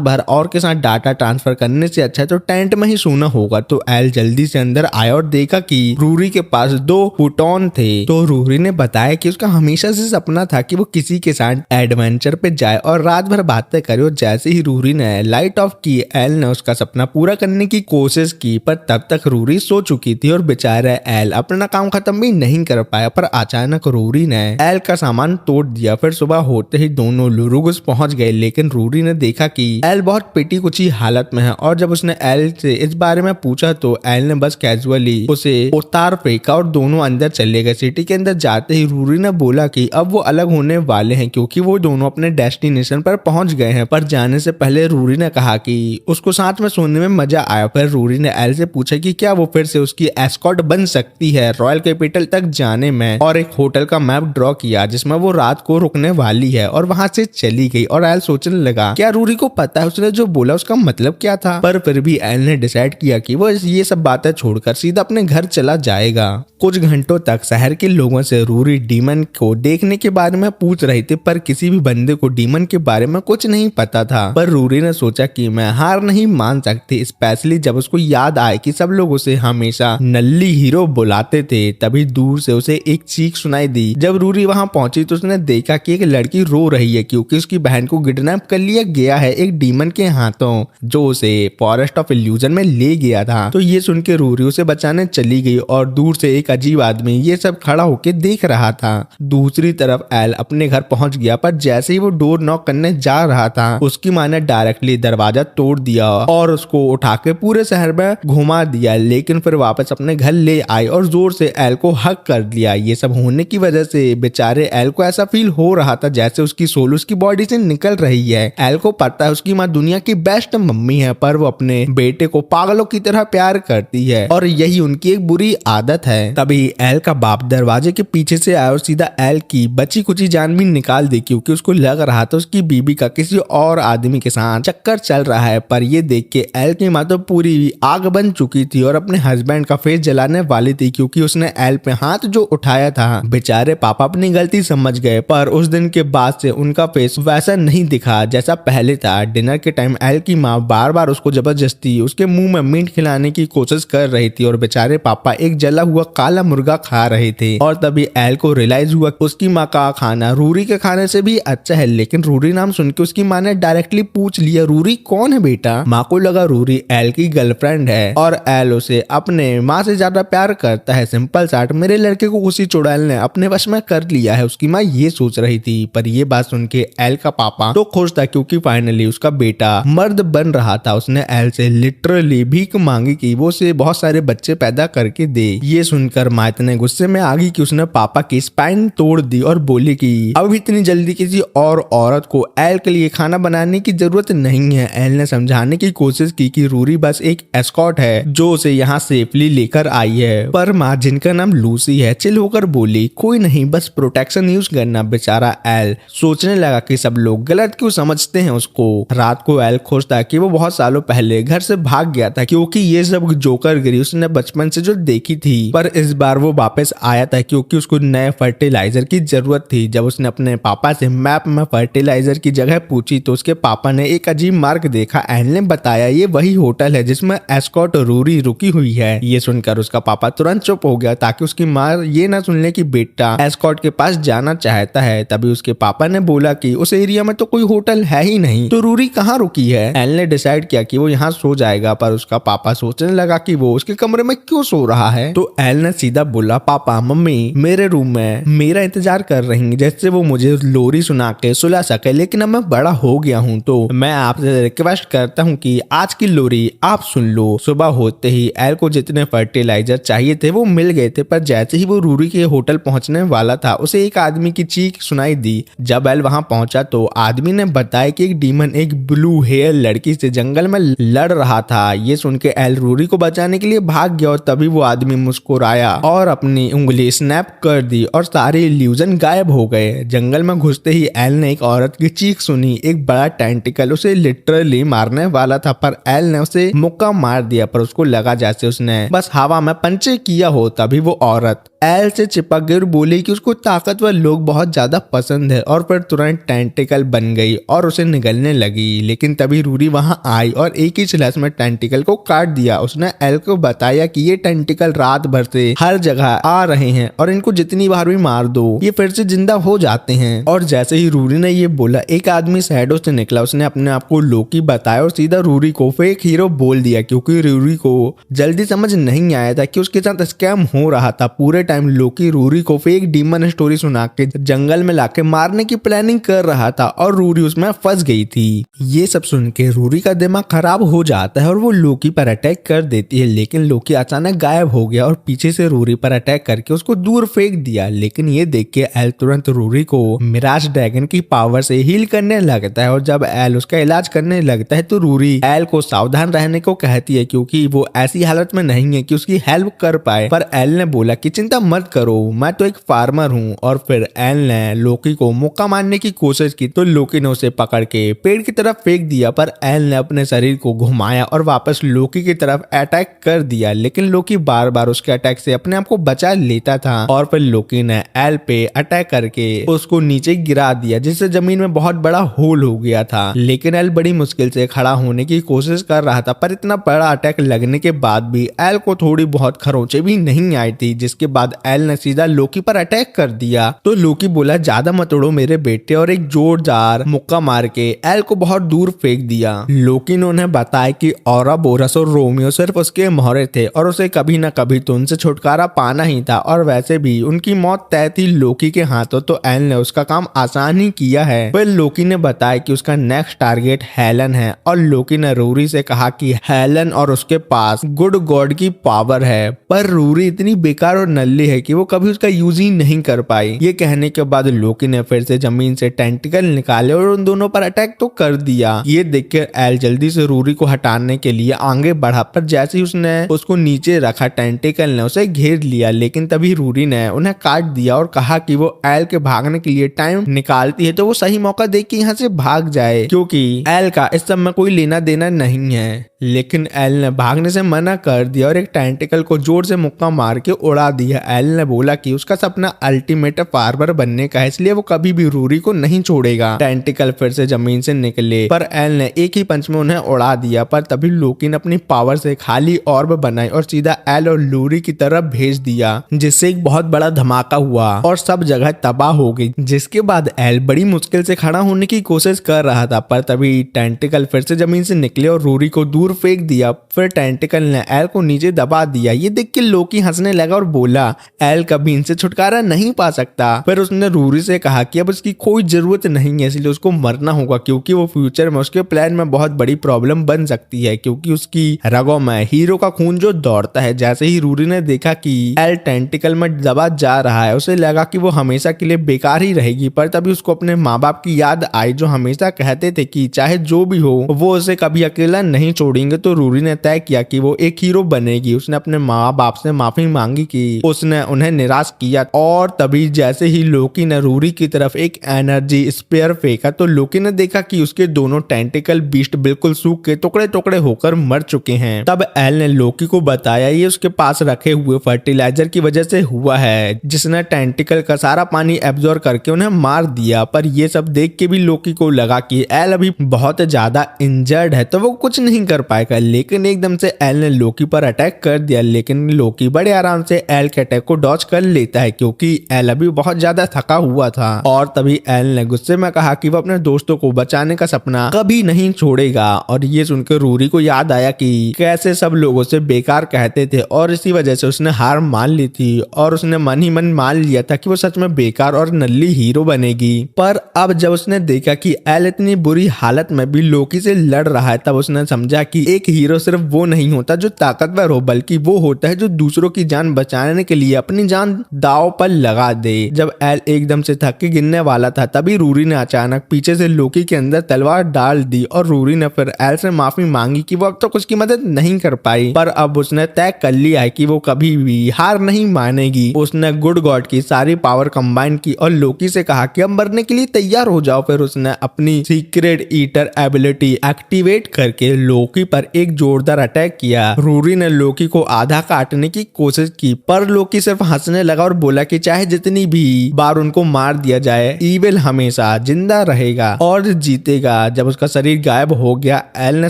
भर और के साथ डाटा ट्रांसफर करने से अच्छा तो टेंट में ही सोना होगा। तो एल जल्दी से अंदर आया और देखा कि रूरी के पास 2 फुटॉन थे। तो रूरी ने बताया कि उसका हमेशा से सपना था कि वो किसी के साथ एडवेंचर पे जाए और रात भर बातें करे। और जैसे ही रूरी ने लाइट ऑफ की, एल ने उसका सपना पूरा करने की कोशिश की, पर तब तक रूरी सो चुकी थी और बेचारा एल अपना काम खत्म भी नहीं कर पाया। पर अचानक रूरी ने एल का सामान तोड़ दिया। फिर सुबह होते ही दोनों लुरुगुस पहुंच गए। लेकिन रूरी ने देखा कि एल बहुत पिटी कुची हालत में है और जब उसने एल से इस बारे में पूछा तो एल ने बस कैजुअली उसे उतार फेंका और दोनों अंदर चले गए। सिटी के अंदर जाते ही रूरी ने बोला कि अब वो अलग होने होने वाले हैं क्योंकि वो दोनों अपने डेस्टिनेशन पर पहुंच गए हैं। पर जाने से पहले रूरी ने कहा कि उसको साथ में सोने में मजा आया। फिर रूरी ने एल से पूछा कि क्या वो फिर से उसकी एस्कॉर्ट बन सकती है रॉयल कैपिटल तक जाने में, और एक होटल का मैप ड्रॉ किया जिसमें वो रात को रुकने वाली है और वहां से चली गई। और एल सोचने लगा क्या रूरी को पता है उसने जो बोला उसका मतलब क्या था, पर फिर भी एल ने डिसाइड किया कि वो ये सब बातें छोड़कर सीधा अपने घर चला जाएगा। कुछ घंटों तक शहर के लोगों से रूरी डीमन को देखने के बारे में पूछ रही थी, पर किसी भी बंदे को डीमन के बारे में कुछ नहीं पता था। पर रूरी ने सोचा कि मैं हार नहीं मान सकती, स्पेशली जब उसको याद आए कि सब लोग उसे हमेशा नल्ली हीरो बुलाते थे। तभी दूर से उसे एक चीख सुनाई दी। जब रूरी वहां पहुंची तो उसने देखा कि एक लड़की रो रही है क्योंकि उसकी बहन को किडनैप कर लिया गया है एक डीमन के हाथों, जो उसे फॉरेस्ट ऑफ इल्यूजन में ले गया था। तो ये सुन के रूरी उसे बचाने चली गई और दूर से एक अजीब आदमी ये सब खड़ा होके देख रहा था। दूसरी तरफ एल अपने घर पहुंच गया, पर जैसे ही वो डोर नॉक करने जा रहा था उसकी माँ ने डायरेक्टली दरवाजा तोड़ दिया और उसको उठा के पूरे शहर में घुमा दिया, लेकिन फिर वापस अपने घर ले आई और जोर से एल को हक कर लिया। ये सब होने की वजह से बेचारे एल को ऐसा फील हो रहा था जैसे उसकी सोल उसकी बॉडी से निकल रही है। एल को पता है उसकी माँ दुनिया की बेस्ट मम्मी है, पर वो अपने बेटे को पागलों की तरह प्यार करती है और यही उनकी एक बुरी आदत है। तभी एल का बाप दरवाजे के पीछे से आया और सीधा एल की बची कुची जान भी निकाल दी क्योंकि उसको लग रहा था उसकी बीबी का किसी और आदमी के साथ चक्कर चल रहा है। पर ये देख के एल की माँ तो पूरी आग बन चुकी थी और अपने हस्बैंड का फेस जलाने वाली थी क्योंकि उसने एल पे हाथ जो उठाया था। बेचारे पापा अपनी गलती समझ गए, पर उस दिन के बाद से उनका फेस वैसा नहीं दिखा जैसा पहले था। डिनर के टाइम एल की माँ बार बार उसको जबरदस्ती उसके मुंह में मीट खिलाने की कोशिश कर रही थी और बेचारे पापा एक जला हुआ काला मुर्गा खा रहे थे। और तभी एल को रियलाइज हुआ उसकी माँ का खाना रूरी के खाने से भी अच्छा है, लेकिन रूरी नाम सुन के उसकी माँ ने डायरेक्टली पूछ लिया रूरी कौन है बेटा। माँ को लगा रूरी एल की गर्लफ्रेंड है और एल उसे अपने माँ से ज्यादा प्यार करता है। सिंपल साट मेरे लड़के को उसी चुड़ैल ने अपने वश में कर लिया है, उसकी माँ ये सोच रही थी। पर ये बात सुन के एल का पापा तो खुश था क्योंकि फाइनली उसका बेटा मर्द बन रहा था। उसने एल से लिटरली भीख मांगी कि वो उसे बहुत सारे बच्चे पैदा करके दे। ये सुनकर माँ इतने गुस्से में आ गई कि उसने पापा की स्पाइन तोड़ दी और बोली कि अब इतनी जल्दी किसी और औरत को एल के लिए खाना बनाने की जरूरत नहीं है। एल ने समझाने की कोशिश की कि रूरी बस एक एस्कॉर्ट है जो उसे यहाँ सेफली लेकर आई है, पर माँ जिनका नाम लूसी है चिल होकर बोली कोई नहीं बस प्रोटेक्शन यूज करना। बेचारा एल सोचने लगा कि सब लोग गलत क्यों समझते हैं उसको। रात को एल खुश था कि वो बहुत सालों पहले घर से भाग गया था क्योंकि ये सब जोकर गिरी उसने बचपन से जो देखी थी, पर इस बार वो वापस आया था क्योंकि उसको नए फर्टिलाइजर की जरूरत थी। जब उसने अपने पापा से मैप में फर्टिलाइजर की जगह पूछी तो उसके पापा ने एक अजीब मार्क देखा। एल ने बताया ये वही होटल है जिसमें एस्कॉर्ट रूरी रुकी हुई है। ये सुनकर उसका पापा तुरंत चुप हो गया ताकि उसकी माँ ये ना सुन ले कि बेटा एस्कॉर्ट के पास जाना चाहता है। तभी उसके पापा ने बोला कि उस एरिया में तो कोई होटल है ही नहीं, तो रूरी कहाँ रुकी है। एल ने डिसाइड किया कि वो यहाँ सो जाएगा, पर उसका पापा सोचने लगा कि वो उसके कमरे में क्यों सो रहा है। तो एल ने सीधा बोला पापा मम्मी मेरे रूम में मेरा इंतजार कर रही है जैसे वो मुझे लोरी सुना के सुला सके, लेकिन अब मैं बड़ा हो गया हूँ तो मैं आपसे रिक्वेस्ट करता हूँ कि आज की लोरी आप सुन लो। सुबह होते ही एल को जितने फर्टिलाइजर चाहिए थे वो मिल गए थे, पर जैसे ही वो रूरी के होटल पहुंचने वाला था उसे एक आदमी की चीख सुनाई दी। जब एल वहां पहुंचा तो आदमी ने बताया कि एक डीमन एक ब्लू हेयर लड़की से जंगल में लड़ रहा था। ये सुन के एल रूरी को बचाने के लिए भाग गया और तभी वो आदमी मुस्कुराया और अपनी उंगली स्नैप कर दी और सारे इल्यूजन गायब हो गए। जंगल में घुसते ही एल ने एक औरत की चीख सुनी। एक बड़ा टेंटिकल उसे लिटरली मारने वाला था, पर एल ने उसे मुक्का मार दिया, पर उसको लगा जैसे उसने बस हवा में पंचे किया हो। तभी वो औरत एल से चिपक गई और बोली कि उसको ताकतवर लोग बहुत ज्यादा पसंद है, और फिर तुरंत टेंटिकल बन गई और उसे निगलने लगी। लेकिन तभी रूरी वहां आई और एक ही स्लैश में टेंटिकल को काट दिया। उसने एल को बताया कि ये टेंटिकल रात भर से हर जगह आ रहे हैं और इनको जितनी बार भी मार दो ये फिर से जिंदा हो जाते हैं। और जैसे ही रूरी ने ये बोला एक आदमी शैडो से निकला। उसने अपने आप को लोकी बताया और सीधा रूरी को फेक हीरो बोल दिया क्योंकि रूरी को जल्दी समझ नहीं आया था कि उसके साथ स्कैम हो रहा था। पूरे टाइम लोकी रूरी को फेक डीमन स्टोरी सुना के जंगल में लाके मारने की प्लानिंग कर रहा था और रूरी उसमें फंस गई थी। ये सब सुन के रूरी का दिमाग खराब हो जाता है और वो लोकी पर अटैक कर देती है, लेकिन लोकी अचानक गायब हो गया और पीछे से रूरी पर अटैक करके उसको दूर फेंक दिया। लेकिन ये देख के एल तुरंत रूरी को मिराज ड्रैगन की पावर से हील करने लगता है और जब एल उसका इलाज करने लगता है तो रूरी एल को सावधान रहने को कहती है क्योंकि वो ऐसी हालत में नहीं है कि उसकी हेल्प कर पाए। पर एल ने बोला कि चिंता मत करो, मैं तो एक फार्मर हूँ। और फिर एल ने लोकी को मुक्का मारने की कोशिश की तो लोकी ने उसे पकड़ के पेड़ की तरफ फेंक दिया, पर एल ने अपने शरीर को घुमाया और वापस लोकी की तरफ अटैक कर दिया। लेकिन लोकी बार बार उसके अटैक से अपने आप को बचा लेता था और फिर लोकी ने एल पे अटैक करके उसको नीचे गिरा दिया जिससे जमीन में बहुत बड़ा होल हो गया था। लेकिन एल बड़ी मुश्किल से खड़ा होने की कोशिश कर रहा था, पर इतना बड़ा अटैक लगने के बाद भी एल को थोड़ी बहुत खरोंचे भी नहीं आई थी, जिसके बाद एल ने सीधा लोकी पर अटैक कर दिया। तो लोकी बोला ज्यादा मत उड़ो मेरे बेटे, और एक जोरदार मुक्का मार के एल को बहुत दूर फेंक दिया। लोकी ने उन्हें बताया कि औरोबोरस और रोमियो सिर्फ उसके मोहरे थे और उसे कभी न कभी तो उनसे छुटकारा पाना ही था, और वैसे भी उनकी मौत तय थी लोकी के हाथों, तो एल ने उसका काम आसान ही किया है। फिर लोकी ने बताया कि उसका नेक्स्ट टारगेट हेलन है और लोकी ने रूरी से कहा कि हेलन और उसके पास गुड गॉड की पावर है, पर रूरी इतनी बेकार और नल्ली है कि वो कभी उसका यूज ही नहीं कर पाई। ये कहने के बाद लोकी ने फिर से जमीन से टेंटिकल निकाले और उन दोनों पर अटैक तो कर दिया। ये देखकर एल जल्दी से रूरी को हटाने के लिए आगे बढ़ा, पर जैसे ही उसने उसको नीचे रखा टेंटिकल ने उसे घेर लिया। लेकिन तभी रूरी ने उन्हें काट दिया और कहा कि वो एल के भागने के लिए टाइम निकालती है तो वो सही मौका देख के यहाँ से भाग जाए, क्योंकि एल का इस सब में कोई लेना देना नहीं है। लेकिन एल ने भागने से मना कर दिया और एक टेंटिकल को जोर से मुक्का मार के उड़ा दिया। एल ने बोला कि उसका सपना अल्टीमेट फार्मर बनने का है, इसलिए वो कभी भी रूरी को नहीं छोड़ेगा। टेंटिकल फिर से जमीन से निकले, पर एल ने एक ही पंच में उन्हें उड़ा दिया। पर तभी लोकी ने अपनी पावर से खाली ऑर्ब बनाई और सीधा एल और लूरी की तरफ भेज दिया, जिससे एक बहुत बड़ा धमाका हुआ और सब जगह तबाह हो गई। जिसके बाद एल बड़ी मुश्किल से खड़ा होने की कोशिश कर रहा था, पर तभी टेंटिकल फिर से जमीन से निकले और रूरी को दूर फेंक दिया। फिर टेंटिकल ने एल को नीचे दबा दिया। ये देख के लोकी हंसने लगा और बोला एल कभी इनसे छुटकारा नहीं पा सकता। फिर उसने रूरी से कहा कि अब उसकी कोई जरूरत नहीं है, इसलिए उसको मरना होगा, क्योंकि वो फ्यूचर में उसके प्लान में बहुत बड़ी प्रॉब्लम बन सकती है, क्योंकि उसकी रगों में हीरो का खून जो दौड़ता है। जैसे ही रूरी ने देखा कि एल टेंटिकल में दबा जा रहा है, उसे लगा कि वो हमेशा के लिए बेकार ही रहेगी। पर तभी उसको अपने माँ बाप की याद आई, जो हमेशा कहते थे कि चाहे जो भी हो वो उसे कभी अकेला नहीं छोड़ेंगे। तो रूरी ने तय किया कि वो एक हीरो बनेगी। उसने अपने माँ बाप से माफी मांगी कि उसने उन्हें निराश किया, और तभी जैसे ही लोकी ने रूरी की तरफ एक एनर्जी स्पेयर फेंका तो लोकी ने देखा कि उसके दोनों टेंटिकल बीस्ट बिल्कुल सूख के टुकड़े टुकड़े होकर मर चुके हैं। तब एल ने लोकी को बताया ये उसके पास रखे हुए फर्टिलाइजर की वजह से हुआ है, जिसने टेंटिकल का सारा पानी एब्जॉर्ब करके उन्हें मार दिया। पर ये सब देख के भी लोकी को लगा कि एल अभी बहुत ज्यादा इंजर्ड है, तो वो कुछ नहीं कर पाएगा। लेकिन एकदम से एल ने लोकी पर अटैक कर दिया, लेकिन लोकी बड़े आराम से एल के अटैक को डॉज कर लेता है, क्योंकि एल अभी बहुत ज्यादा थका हुआ था। और तभी एल ने गुस्से में कहा कि वो अपने दोस्तों को बचाने का सपना कभी नहीं छोड़ेगा। और ये सुनकर रूरी को याद आया कि कैसे सब लोगों से बेकार कहते थे, और इसी वजह से उसने हार मान ली थी और उसने मन ही मन मान लिया था कि वो सच में बेकार और नल्ली हीरो बनेगी। पर अब जब उसने देखा कि एल इतनी बुरी हालत में भी लोकी से लड़ रहा है, तब उसने समझा कि एक हीरो सिर्फ वो नहीं होता जो ताकतवर हो, बल्कि वो होता है जो दूसरों की जान बचाने के लिए अपनी जान दांव पर लगा दे। जब एल एकदम से थक के गिरने वाला था, तभी रूरी ने अचानक पीछे से लोकी के अंदर तलवार डाल दी और रूरी ने फिर एल से माफी मांगी कि वो अब तक उसकी मदद नहीं कर पाई, पर अब उसने तय कर लिया है कि वो कभी भी हार नहीं मानेगी। उसने गुड गॉड की सारी पावर कंबाइन की और लोकी से कहा कि अब मरने के लिए तैयार हो जाओ। फिर उसने अपनी सीक्रेट ईटर एबिलिटी एक्टिवेट करके लोकी पर एक जोरदार अटैक किया। रूरी ने लोकी को आधा काटने की कोशिश की, पर लोकी सिर्फ हंसने लगा और बोला कि चाहे जितनी भी बार उनको मार दिया जाए, ईविल हमेशा जिंदा रहेगा और जीतेगा। जब उसका शरीर गायब हो गया, एल ने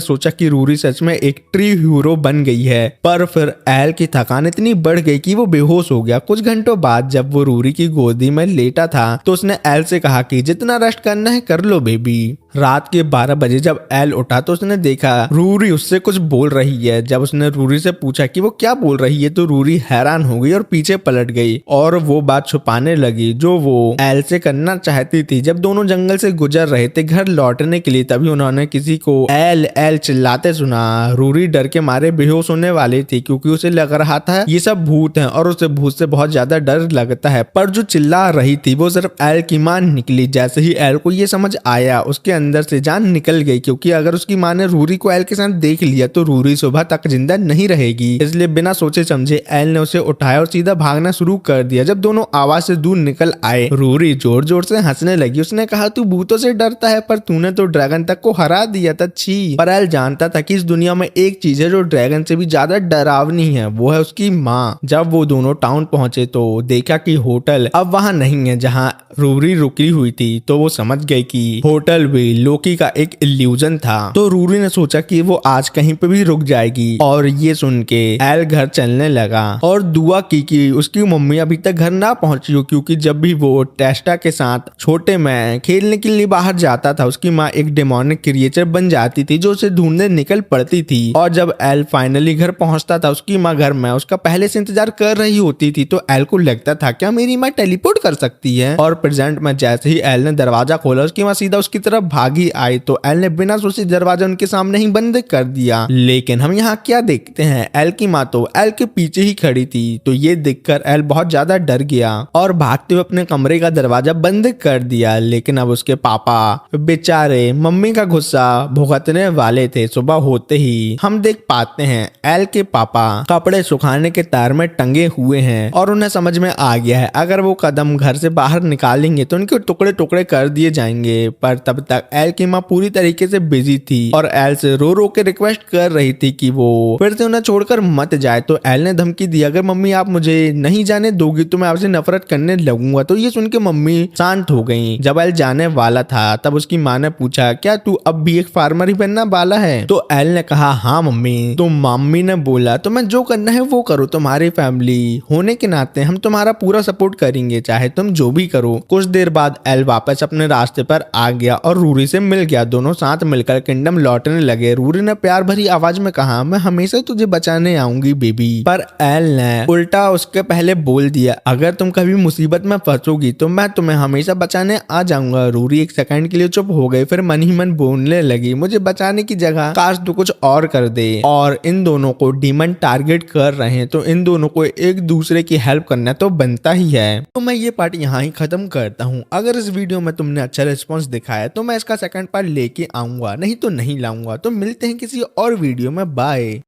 सोचा कि रूरी सच में एक ट्री हीरो बन गई है, पर फिर एल की थकान इतनी बढ़ गई कि वो बेहोश हो गया। कुछ घंटों बाद जब वो रूरी की गोदी में लेटा था, तो उसने एल से कहा कि जितना रेस्ट करना है कर लो बेबी, रात के 12 बजे जब एल उठा तो उसने देखा रूरी उससे कुछ बोल रही है। जब उसने रूरी से पूछा कि वो क्या बोल रही है तो रूरी हैरान हो गई और पीछे पलट गई और वो बात छुपाने लगी जो वो एल से करना चाहती थी। जब दोनों जंगल से गुजर रहे थे घर लौटने के लिए तभी उन्होंने किसी को एल एल चिल्लाते सुना। रूरी डर के मारे बेहोश होने वाली थी क्योंकि उसे लग रहा था ये सब भूत हैं और उसे भूत से बहुत ज्यादा डर लगता है। पर जो चिल्ला रही थी वो सिर्फ एल की मां निकली। जैसे ही एल को ये समझ आया उसके अंदर से जान निकल गई क्योंकि अगर उसकी मां ने रूरी को एल के साथ देख लिया तो रूरी सुबह तक जिंदा नहीं रहेगी। इसलिए बिना सोचे समझे एल ने उसे उठाया और सीधा भागना शुरू कर दिया। जब दोनों आवाज से दूर निकल आए रूरी जोर जोर से हंसने लगी। उसने कहा तू भूतों से डरता है पर तूने तो ड्रैगन तक को हरा दिया था। छी। पर एल जानता था कि इस दुनिया में एक चीज है जो ड्रैगन से भी ज्यादा डरावनी है, वो है उसकी माँ। जब वो दोनों टाउन पहुंचे तो देखा कि होटल अब वहां नहीं है जहां रूरी रुकी हुई थी। तो वो समझ गई कि होटल भी लोकी का एक इल्यूजन था। तो रूरी ने सोचा कि वो आज कहीं पे भी रुक जाएगी और ये सुन के एल घर चलने लगा और दुआ की कि उसकी मम्मी अभी तक घर ना पहुंची हो क्योंकि जब भी वो टेस्टा के साथ छोटे में खेलने के लिए बाहर जाता था उसकी माँ एक डेमोनिक क्रिएचर बन जाती थी जो उसे ढूंढने निकल पड़ती थी। और जब एल फाइनली घर पहुंचता था उसकी माँ घर में उसका पहले से इंतजार कर रही होती थी। तो एल को लगता था क्या मेरी माँ टेलीपोर्ट कर सकती है। और प्रेजेंट में जैसे ही एल ने दरवाजा खोला उसकी माँ सीधा उसकी तरफ भागी आई तो एल ने बिना सोचे दरवाजा उनके सामने ही बंद कर दिया। लेकिन हम यहाँ क्या देखते हैं एल की माँ तो एल के पीछे ही खड़ी थी। तो ये देखकर एल बहुत ज्यादा डर गया और भागते हुए अपने कमरे का दरवाजा बंद कर दिया। लेकिन अब उसके पापा बेचारे मम्मी का गुस्सा भुगतने वाले थे। सुबह होते ही हम देख पाते हैं एल के पापा कपड़े सुखाने के तार में टंगे हुए हैं और उन्हें समझ में आ गया है अगर वो कदम घर से बाहर निकालेंगे तो उनके टुकड़े टुकड़े कर दिए जाएंगे। पर तब तक एल की माँ पूरी तरीके से बिजी थी और एल से रो रो के रिक्वेस्ट कर रही थी कि वो फिर से उन्हें छोड़कर मत जाए। तो एल ने धमकी दी अगर मम्मी आप मुझे नहीं जाने दोगी तो मैं आपसे नफरत करने लगूंगा। तो ये सुन के मम्मी शांत हो गई। जब एल जाने वाला था तब उसकी माँ ने पूछा क्या तू अब भी एक फार्मर ही बनना वाला है। तो एल ने कहा हाँ मम्मी। तो मम्मी ने बोला तो मैं जो करना है वो करो, तुम्हारी फैमिली होने के नाते हम तुम्हारा पूरा सपोर्ट करेंगे चाहे तुम जो भी करो। कुछ देर बाद एल वापस अपने रास्ते पर आ गया और रूरी से मिल गया। दोनों साथ मिलकर किंगडम लौटने लगे। रूरी ने प्यार भरी आवाज में कहा मैं हमेशा तुझे बचाने आऊंगी बेबी। पर एल ने उल्टा उसके पहले बोल दिया अगर तुम कभी मुसीबत में फंसोगी तो मैं तुम्हें हमेशा बचाने आ जाऊंगा। रूरी एक सेकंड के लिए चुप हो गई फिर मन ही मन बोलने लगी मुझे बचाने की जगह काश तू कुछ और कर दे। और इन दोनों को डीमन टारगेट कर रहे हैं तो इन दोनों को एक दूसरे की हेल्प करना तो बनता ही है। तो मैं ये पार्ट यहाँ ही खत्म करता हूँ। अगर इस वीडियो में तुमने अच्छा रिस्पॉन्स दिखाया तो मैं इसका सेकंड पार्ट लेके आऊंगा, नहीं तो नहीं लाऊंगा। तो मिलते हैं किसी और वीडियो में। बाय।